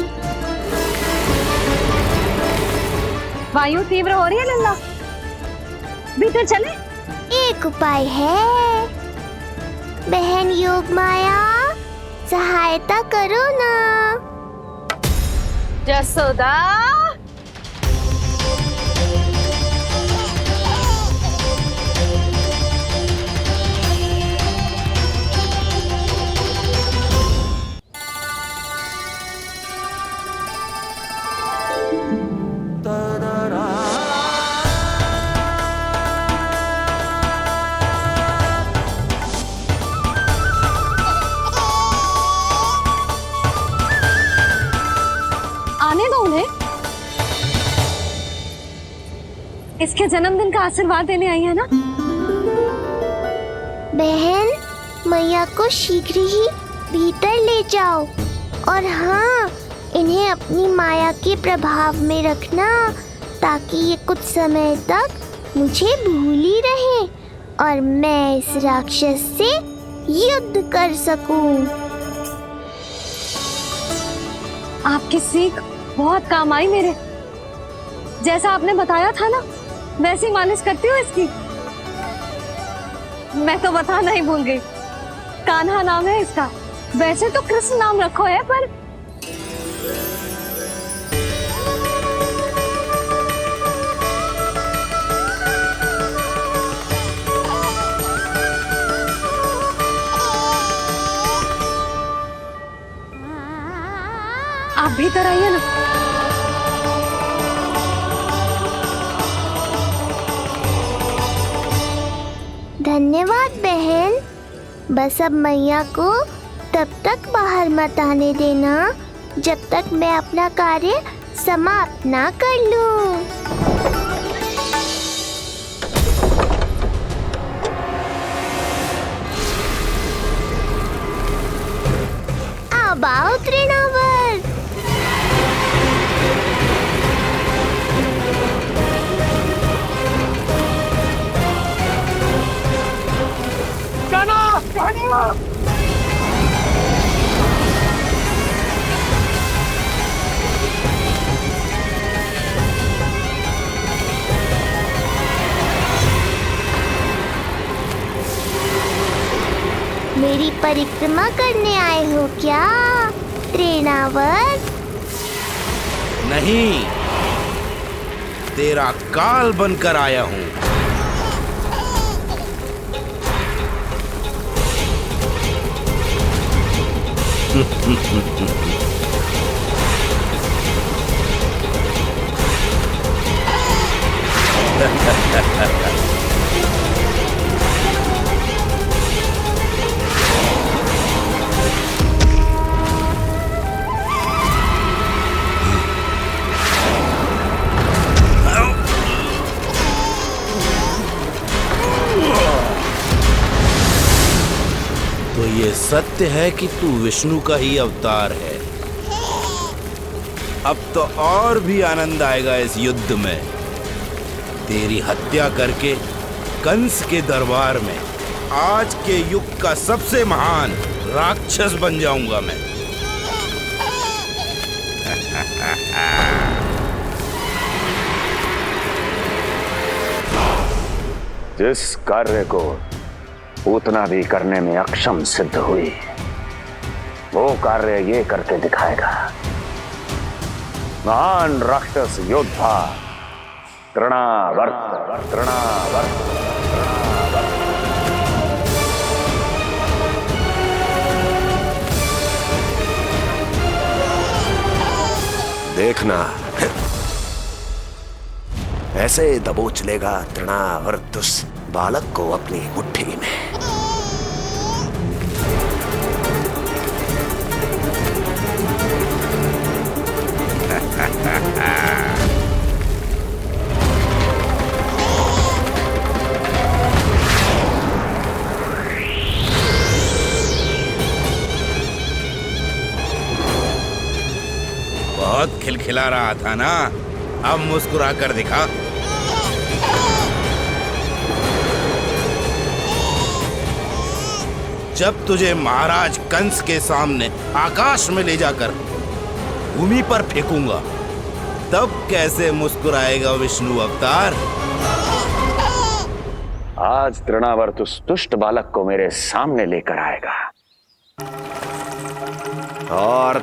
वायु तीव्र हो रही है लल्ला, भीतर चले। एक उपाय है, बहन योग माया, सहायता करो ना। जसोदा, आने दो उन्हें। इसके जन्मदिन का आशीर्वाद देने आई है ना। बहन, मैया को शीघ्र ही भीतर ले जाओ और हाँ, इन्हें अपनी माया के प्रभाव में रखना ताकि ये कुछ समय तक मुझे भूली रहे और मैं इस राक्षस से युद्ध कर सकूं। आपकी सीख बहुत काम आई मेरे। जैसा आपने बताया था ना, वैसी मालिश करती हूँ इसकी। मैं तो बताना ही भूल गई, कान्हा नाम है इसका। वैसे तो कृष्ण नाम रखो है, पर आप भीतर आइए ना। धन्यवाद बहन। बस अब मैया को तब तक बाहर मत आने देना जब तक मैं अपना कार्य समाप्त ना कर लूं। अब आओ तृणावर्त। मेरी परिक्रमा करने आए हो क्या तृणावर्त? नहीं, तेरा काल बनकर आया हूँ। तो ये सत्य है कि तू विष्णु का ही अवतार है। अब तो और भी आनंद आएगा इस युद्ध में। तेरी हत्या करके कंस के दरबार में आज के युग का सबसे महान राक्षस बन जाऊंगा मैं। जिस कार्य को उतना भी करने में अक्षम सिद्ध हुई, वो कार्य ये करके दिखाएगा। महान राक्षस योद्धा तृणावर्त। देखना ऐसे दबोच लेगा तृणावर्त उस बालक को अपनी मुट्ठी में। बहुत खिलखिला रहा था ना, अब मुस्कुरा कर दिखा। जब तुझे महाराज कंस के सामने आकाश में ले जाकर भूमि पर फेंकूंगा, तब कैसे मुस्कुराएगा विष्णु अवतार। आज तृणावर्त उस दुष्ट बालक को मेरे सामने लेकर आएगा और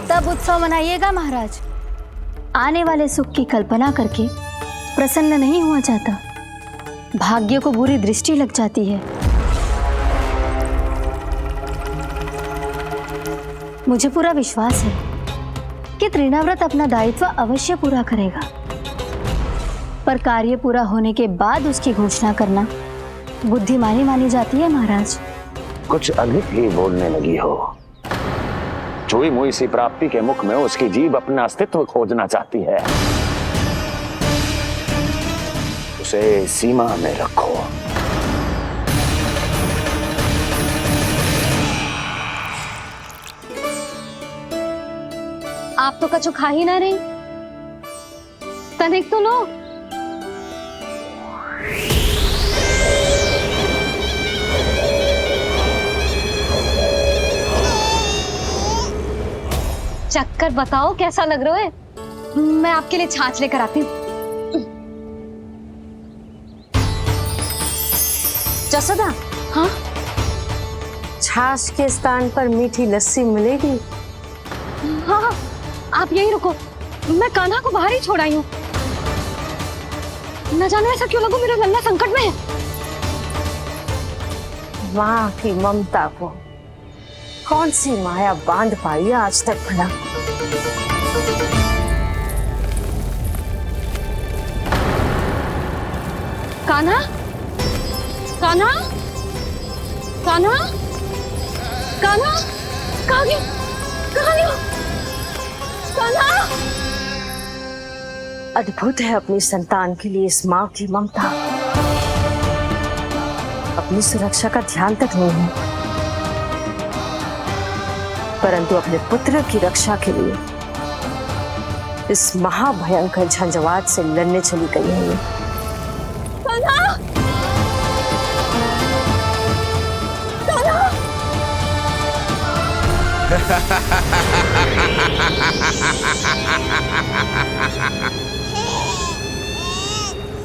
तब उत्सव मनाइएगा महाराज। आने वाले सुख की कल्पना करके प्रसन्न नहीं हुआ जाता, भाग्य को बुरी दृष्टि लग जाती है। मुझे पूरा विश्वास है कि तृणाव्रत अपना दायित्व अवश्य पूरा करेगा, पर कार्य पूरा होने के बाद उसकी घोषणा करना बुद्धिमानी मानी जाती है महाराज। कुछ अधिक ही बोलने लगी हो। चुई मुई सी प्राप्ति के मुख में उसकी जीभ अपना अस्तित्व खोजना चाहती है। उसे सीमा में रखो। आप तो कछु खा ही ना रही, तनिक तो लो। चक्कर बताओ कैसा लग रहा है? मैं आपके लिए छाछ लेकर आती हूँ। जसोदा, हाँ? छाछ के स्थान पर मीठी लस्सी मिलेगी। हाँ हाँ, आप यहीं रुको, मैं कान्हा को बाहर ही छोड़ आई हूँ। न जाने ऐसा क्यों लगो मेरा लल्ला संकट में है। माँ की ममता को कौन सी माया बांध पाई आज तक भला। कान्हा, कान्हा, कान्हा, कान्हा, कहाँ गई? कहाँ गई? कान्हा! अद्भुत है अपनी संतान के लिए इस माँ की ममता। अपनी सुरक्षा का ध्यान तक नहीं है, परंतु अपने पुत्र की रक्षा के लिए इस महाभयंकर झंझावात से लड़ने चली गई है। कान्हा! कान्हा!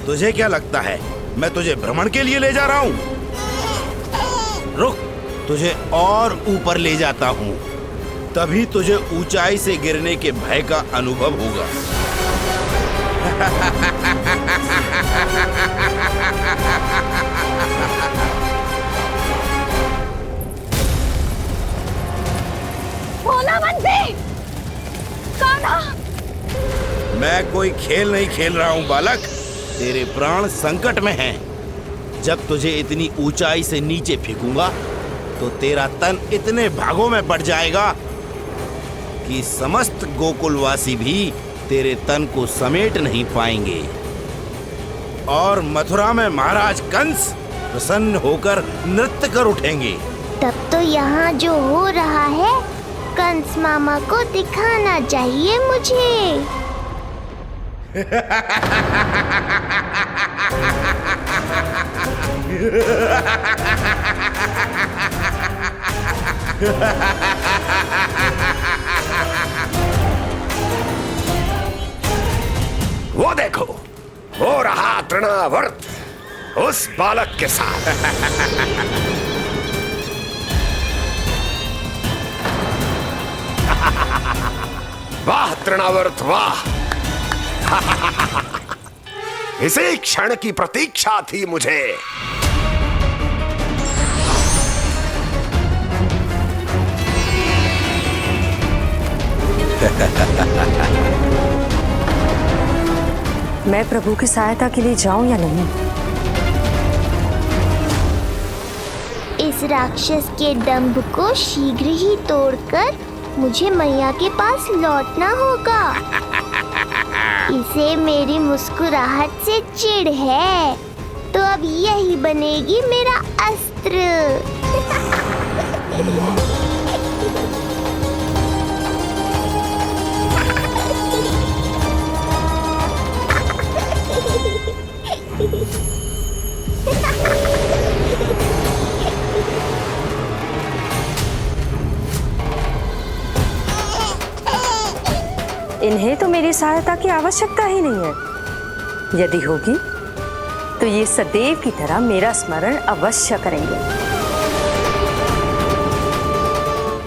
तुझे क्या लगता है मैं तुझे भ्रमण के लिए ले जा रहा हूँ? रुक, तुझे और ऊपर ले जाता हूँ, तभी तुझे ऊंचाई से गिरने के भय का अनुभव होगा। भोला बंसी! कान्हा! मैं कोई खेल नहीं खेल रहा हूँ बालक। तेरे प्राण संकट में हैं। जब तुझे इतनी ऊंचाई से नीचे फेंकूंगा तो तेरा तन इतने भागों में बढ़ जाएगा कि समस्त गोकुलवासी भी तेरे तन को समेट नहीं पाएंगे। और मथुरा में महाराज कंस प्रसन्न होकर नृत्य कर उठेंगे। तब तो यहाँ जो हो रहा है कंस मामा को दिखाना चाहिए मुझे। वो देखो, हो रहा तृणावर्त उस बालक के साथ। वाह तृणावर्त वाह! इसी क्षण की प्रतीक्षा थी मुझे। मैं प्रभु की सहायता के लिए जाऊं या नहीं? इस राक्षस के दंभ को शीघ्र ही तोड़कर मुझे मैया के पास लौटना होगा। इसे मेरी मुस्कुराहट से चिढ़ है, तो अब यही बनेगी मेरा अस्त्र। इन्हें तो मेरी सहायता की आवश्यकता ही नहीं है। यदि होगी तो ये सदैव की तरह मेरा स्मरण अवश्य करेंगे।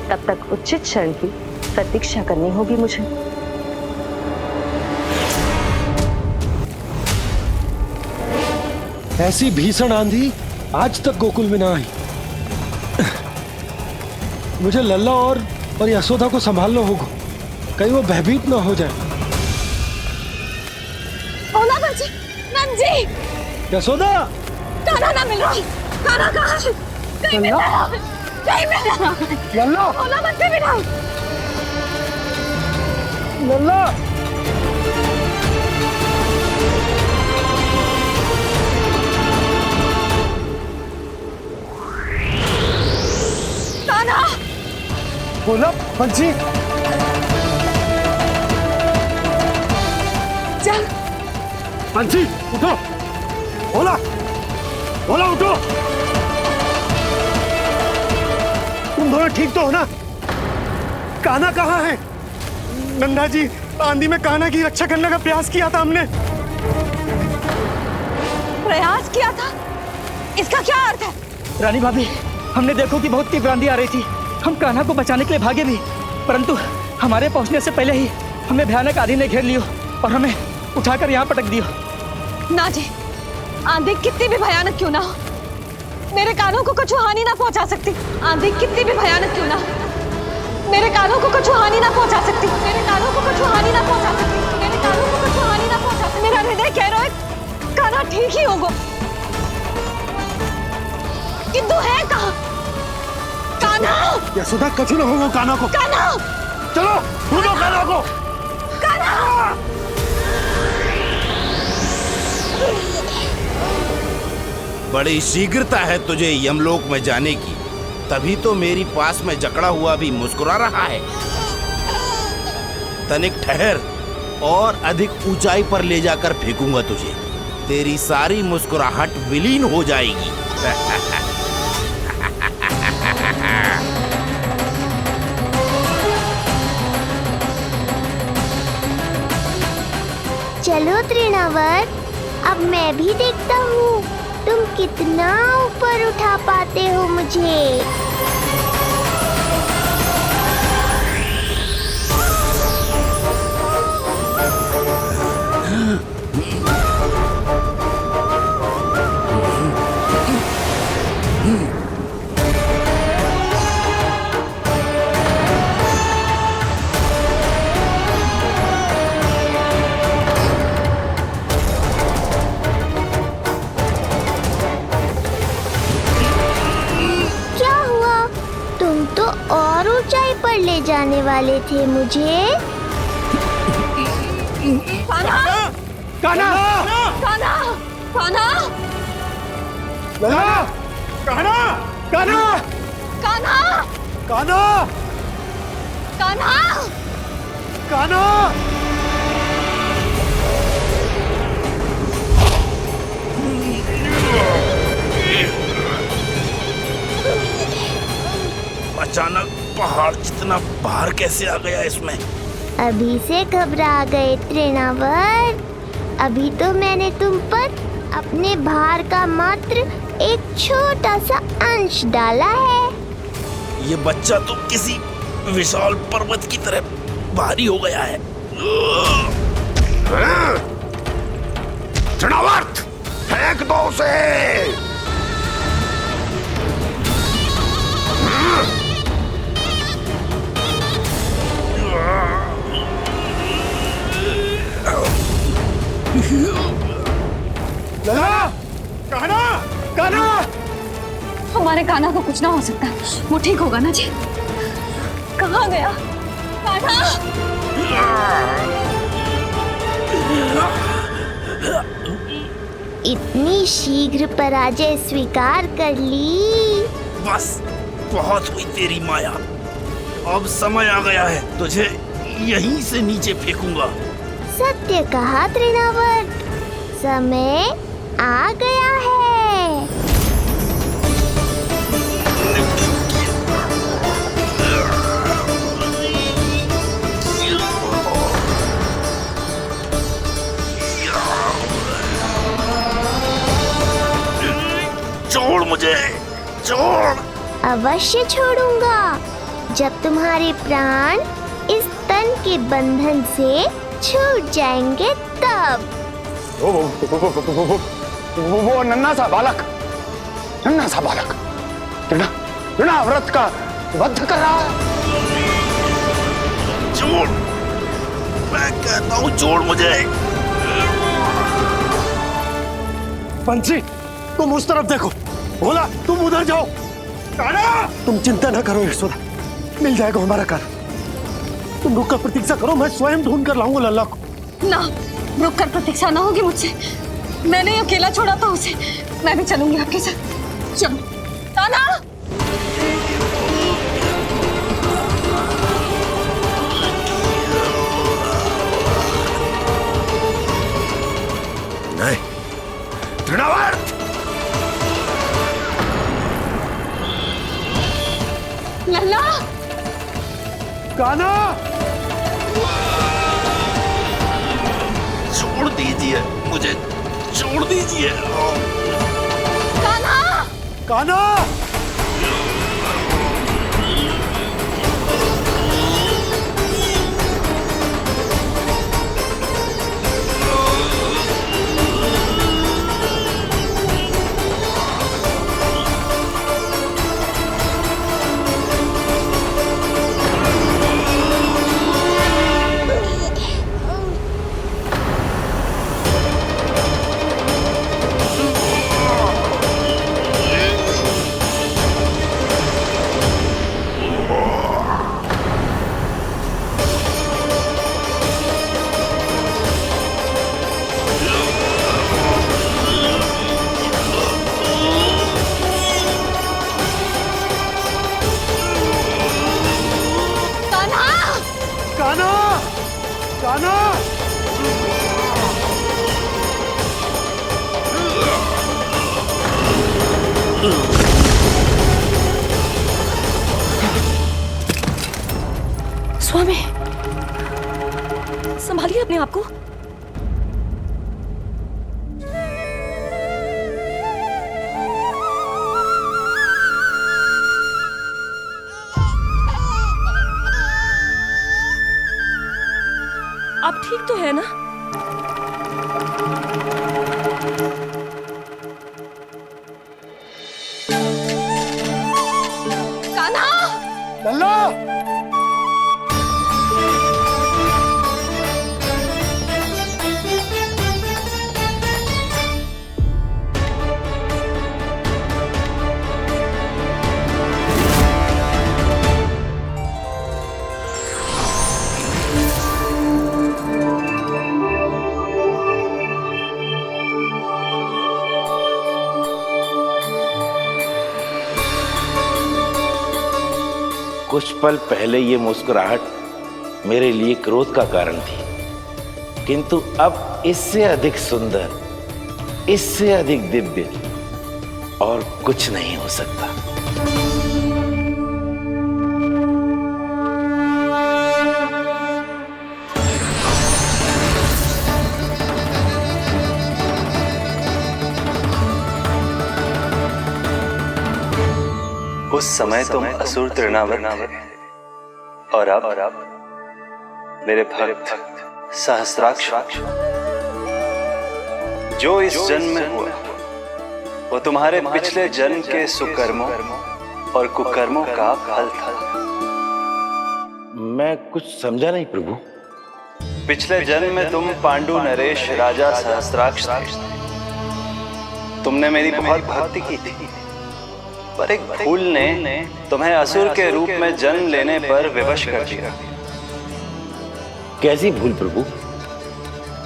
तब तक उचित क्षण की प्रतीक्षा करनी होगी मुझे। ऐसी भीषण आंधी आज तक गोकुल में ना आई। मुझे लल्ला और यशोदा को संभालना होगा, कहीं वो भयभीत ना हो जाए। भोला बंसी! नंजी! यशोदा! कान्हा ना मिल रहा। कान्हा कहाँ है? कहीं मिल रहा है। कहीं मिल रहा है। लल्ला! भोला बंसी मिला। लल्ला! कान्हा! भोला बंसी! चल बंसी उठो। भोला भोला उठो। तुम दोनों ठीक तो हो ना? कान्हा कहाँ है? नंदा जी, आंधी में कान्हा की रक्षा करने का प्रयास किया था हमने। प्रयास किया था? इसका क्या अर्थ है? रानी भाभी, हमने देखो कि बहुत तीव्र आंधी आ रही थी। हम कान्हा को बचाने के लिए भागे भी, परंतु हमारे पहुंचने से पहले ही हमें भयानक आंधी ने घेर लियो और हमें उठाकर यहाँ पटक दियो। ना जी, आंधी कितनी भी भयानक क्यों ना हो, मेरे कानों को कुछ हानि ना पहुंचा सकती। आंधी कितनी भी भयानक क्यों ना हो, मेरे कानों को कुछ हानि ना पहुंचा सकती। मेरे कानों को कुछ हानि ना पहुंचा सकती। मेरे कानों को कुछ हानि ना पहुंचा सकती। मेरा हृदय कह रहा है कान्हा ठीक ही होगा, किंतु है कहाँ? कान्हा! यशोदा कछु न होगा कान्हा को। कान्हा! चलो ढूंढो कान्हा को। कान्हा! बड़ी शीघ्रता है तुझे यमलोक में जाने की, तभी तो मेरी पास में जकड़ा हुआ भी मुस्कुरा रहा है। तनिक ठहर और अधिक ऊंचाई पर ले जाकर फेंकूंगा तुझे। तेरी सारी मुस्कुराहट विलीन हो जाएगी। चलो तृणावर्त, अब मैं भी देखता हूँ तुम कितना ऊपर उठा पाते हो मुझे। जाने वाले थे मुझे? कान्हा! कान्हा! कान्हा! कान्हा! कान्हा! कान्हा! कान्हा! कान्हा! कान्हा! कान्हा! कान्हा! अचानक पहाड़ जितना भार कैसे आ गया इसमें? अभी से घबरा गए तृणावर्त। अभी तो मैंने तुम पर अपने भार का मात्र एक छोटा सा अंश डाला है। ये बच्चा तो किसी विशाल पर्वत की तरह भारी हो गया है। तृणावर्त, फेंक दो उसे। कान्हा! कान्हा! हमारे कान्हा को कुछ ना हो सकता, वो ठीक होगा ना जी। कहाँ गया कान्हा? इतनी शीघ्र पराजय स्वीकार कर ली। बस बहुत हुई तेरी माया। अब समय आ गया है, तुझे यहीं से नीचे फेंकूंगा। सत्य कहा तृणावर्त, समय आ गया है। छोड़ मुझे, छोड़। अवश्य छोड़ूंगा, जब तुम्हारे प्राण इस तन के बंधन से छूट जाएंगे तब। वो नन्हा सा बालक तृणाव्रत का वध कर रहा है। छोड़, मैं कहता हूँ छोड़ मुझे। पंछी, तुम उस तरफ देखो। भोला, तुम उधर जाओ। कान्हा! तुम चिंता न करो यशोदा, मिल जाएगा हमारा कान्हा। तुम रुक कर प्रतीक्षा करो, मैं स्वयं ढूंढ कर लाऊंगा लल्ला को। ना, रुक कर प्रतीक्षा ना होगी मुझसे। मैंने अकेला छोड़ा था उसे, मैं भी चलूंगी आपके साथ। चलो कान्हा। नहीं, तृणावर्त! लल्ला! कान्हा! छोड़ दीजिए मुझे, छोड़ दीजिए। कान्हा! कान्हा! स्वामी, संभालिए अपने आप को। आप ठीक तो है ना? कान्हा! लल्ला! कुछ पल पहले ये मुस्कुराहट मेरे लिए क्रोध का कारण थी, किंतु अब इससे अधिक सुंदर, इससे अधिक दिव्य और कुछ नहीं हो सकता। उस समय तुम असुर तृणावर्त थे और अब मेरे भक्त सहस्राक्ष। जो इस जन्म में हुआ वो तुम्हारे पिछले जन्म के सुकर्मों और कुकर्मों का फल था। मैं कुछ समझा नहीं प्रभु। पिछले जन्म में तुम पांडु नरेश राजा सहस्राक्ष थे। तुमने मेरी बहुत भक्ति की थी, पर एक भूल ने तुम्हें असुर के रूप में जन्म लेने पर विवश कर दिया। कैसी भूल प्रभु?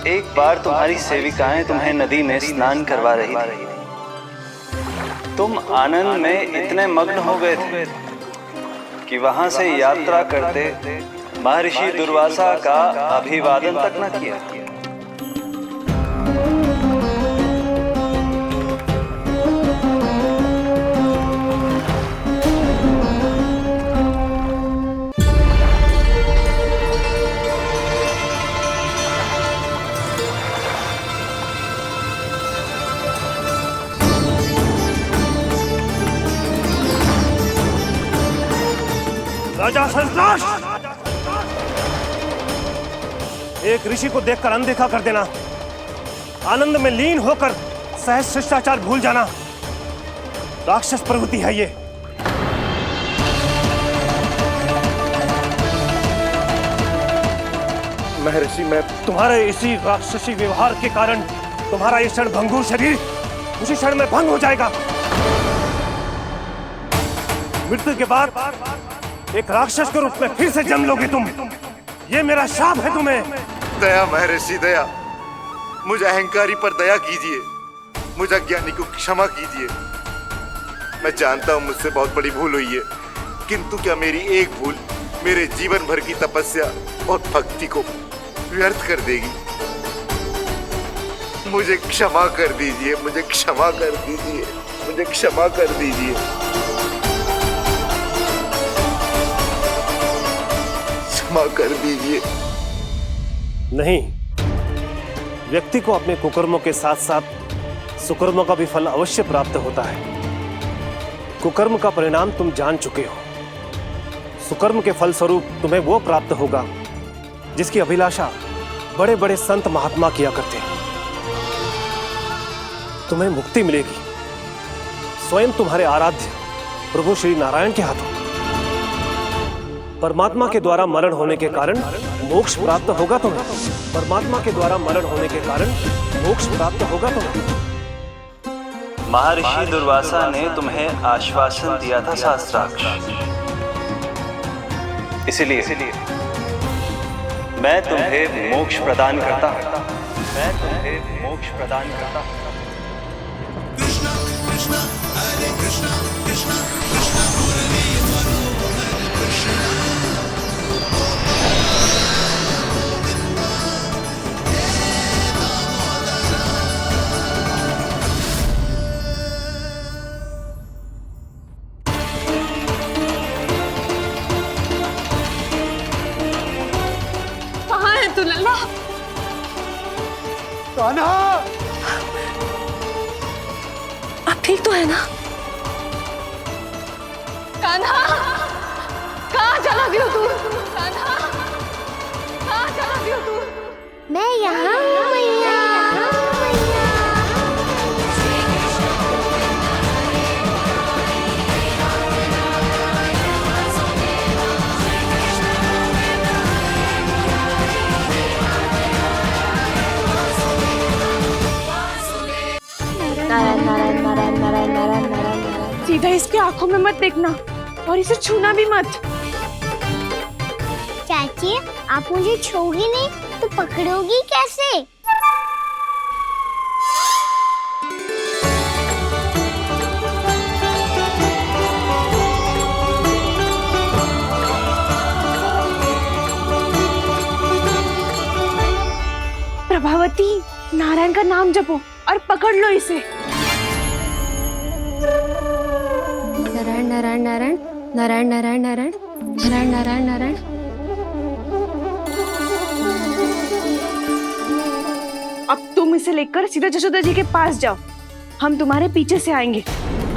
एक बार तुम्हारी सेविकाएं तुम्हें नदी में स्नान करवा रही थी। तुम आनंद में इतने मग्न हो गए थे कि वहां से यात्रा करते महर्षि दुर्वासा का अभिवादन तक न किया। राजा सहस्राक्ष, एक ऋषि को देखकर अनदेखा कर देना, आनंद में लीन होकर सहज शिष्टाचार भूल जाना, राक्षस प्रवृत्ति है ये। महर्षि, मैं तुम्हारे इसी राक्षसी व्यवहार के कारण तुम्हारा ये क्षण भंगुर शरीर उसी क्षण में भंग हो जाएगा। मृत्यु के बाद एक राक्षस के रूप में फिर से जन्म लोगे तुम। ये मेरा शाप है तुम्हें। दया महर्षि दया, मुझे अहंकारी पर दया कीजिए, मुझे अज्ञानी को क्षमा कीजिए। मैं जानता हूँ मुझसे बहुत बड़ी भूल हुई है, किंतु क्या मेरी एक भूल मेरे जीवन भर की तपस्या और भक्ति को व्यर्थ कर देगी? मुझे क्षमा कर दीजिए, मुझे क्षमा कर दीजिए, मुझे क्षमा कर दीजिए। क्षमा कर दीजिए। नहीं, व्यक्ति को अपने कुकर्मों के साथ साथ सुकर्मों का भी फल अवश्य प्राप्त होता है। कुकर्म का परिणाम तुम जान चुके हो। सुकर्म के फल स्वरूप तुम्हें वो प्राप्त होगा जिसकी अभिलाषा बड़े बड़े संत महात्मा किया करते हैं। तुम्हें मुक्ति मिलेगी स्वयं तुम्हारे आराध्य प्रभु श्री नारायण के हाथों। परमात्मा के द्वारा मरण होने के कारण मोक्ष प्राप्त होगा तुम्हें। परमात्मा के द्वारा मरण होने के कारण मोक्ष प्राप्त होगा तुम्हें। महर्षि दुर्वासा ने तुम्हें आश्वासन दिया था सहस्राक्ष, इसलिए मैं तुम्हें मोक्ष प्रदान करता हूं। मैं तुम्हें मोक्ष प्रदान करता हूं। कृष्णा कृष्णा हरे कृष्णा कृष्णा कृष्णा मुरली मनोहर कृष्णा। कहाँ है तू लल्ला? कान्हा, आप ठीक तो है ना? कान्हा, कहाँ चला गया तू? कान्हा, कहाँ चला गया तू? मैं यहाँ हूँ मैया। नारायण नारायण नारायण नारायण नारायण नारायण। सीधा इसके आंखों में मत देखना और इसे छूना भी मत। चाची, आप मुझे छोड़ोगी नहीं तो पकड़ोगी कैसे? प्रभावती, नारायण का नाम जपो और पकड़ लो इसे। नारायण नारायण नारायण नारायण नारायण नारायण नारायण नारायण नारायण। अब तुम इसे लेकर सीधा जशोदा जी के पास जाओ, हम तुम्हारे पीछे से आएंगे।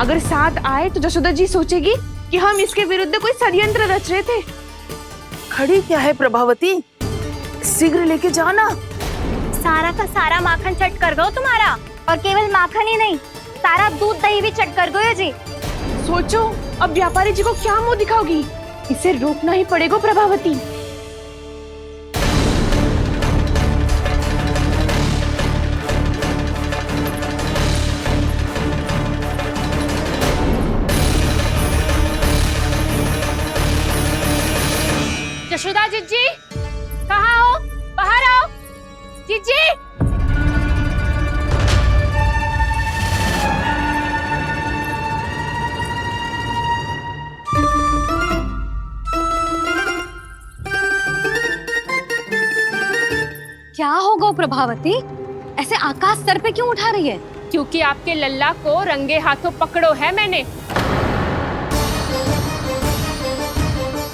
अगर साथ आए तो जशोदा जी सोचेगी कि हम इसके विरुद्ध कोई षड्यंत्र रच रहे थे। खड़ी क्या है प्रभावती, शीघ्र लेके जाना। सारा का सारा माखन चट कर गो तुम्हारा, और केवल माखन ही नहीं, सारा दूध दही भी चट कर गो जी। सोचो अब व्यापारी जी को क्या मुंह दिखाओगी, इसे रोकना ही पड़ेगा प्रभावती। जशोदा जिज्जी, कहाँ हो? बाहर आओ जिज्जी। क्या हो गो प्रभावती, ऐसे आकाश सर पे क्यों उठा रही है? क्योंकि आपके लल्ला को रंगे हाथों पकड़ो है मैंने।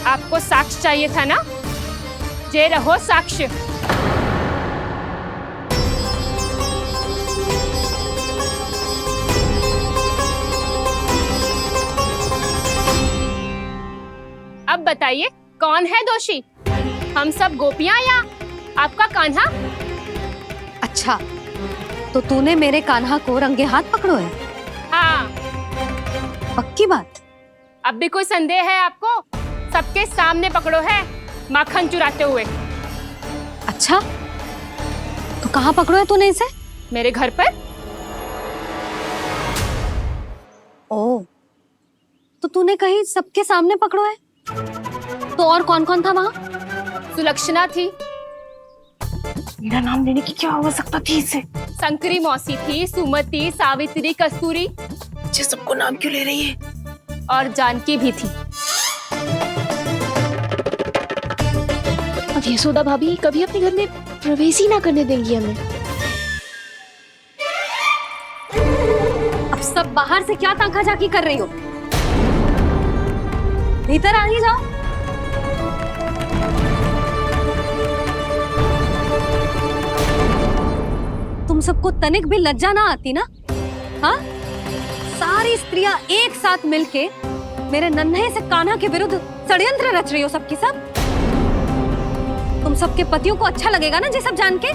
आपको साक्ष्य चाहिए था ना, जे रहो साक्ष्य। अब बताइए कौन है दोषी, हम सब गोपियां या आपका कान्हा? अच्छा, तो तूने मेरे कान्हा को रंगे हाथ पकड़ो है? हाँ। पक्की बात? अब भी कोई संदेह है आपको? सबके सामने पकड़ो है, माखन चुराते हुए। अच्छा, तो कहाँ पकड़ो है तूने इसे? मेरे घर पर। ओ, तो तूने कहीं सबके सामने पकड़ो है? तो और कौन कौन था वहाँ? सुलक्षणा थी। मेरा नाम लेने की क्या आवश्यकता थी इसे? संकरी मौसी थी, सुमति, सावित्री, कस्तूरी। ये सबको नाम क्यों ले रही है? और जानकी भी थी। अब यशोदा भाभी कभी अपने घर में प्रवेश ही ना करने देंगी हमें। अब सब बाहर से क्या ताका झाकी कर रही हो? भीतर आ ही जाओ। तुम सबको तनिक भी लज्जा ना आती ना? हाँ? सारी स्त्रियां एक साथ मिलके मेरे नन्हे से कान्हा के विरुद्ध षड्यंत्र रच रही हो सबकी सब। तुम सबके पतियों को अच्छा लगेगा ना ये सब जान के?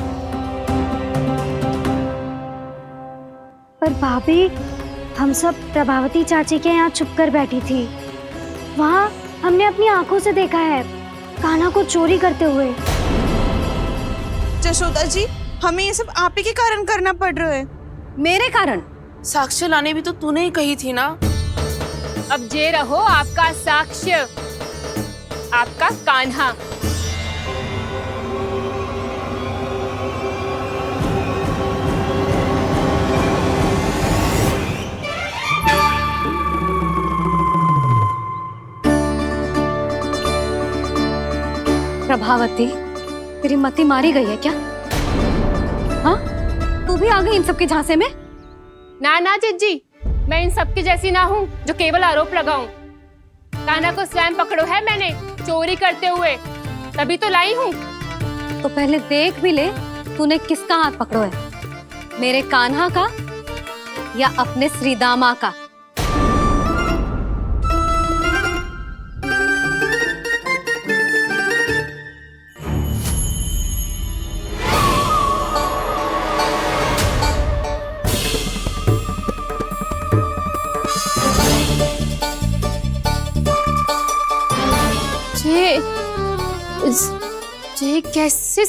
पर भाभी, हम सब प्रभावती चाची के यहाँ छुप कर बैठी थी। वहाँ हमने अपनी आंखों से देखा है कान्हा को चोरी करते हुए। जशोदा जी, हमें ये सब आप ही के कारण करना पड़ रहा है। मेरे कारण? साक्ष्य लाने भी तो तूने ही कही थी ना। अब जे रहो आपका साक्ष्य, आपका कान्हा। प्रभावती, तेरी मति मारी गई है क्या? हाँ? तू भी आ गई इन सबके झांसे में? ना ना जिज्जी, मैं इन सबकी जैसी ना हूँ जो केवल आरोप लगाऊं। कान्हा को स्वयं पकड़ो है मैंने चोरी करते हुए, तभी तो लाई हूँ। तो पहले देख भी ले तूने किसका हाथ पकड़ो है, मेरे कान्हा का या अपने श्रीदामा का? जे कैसे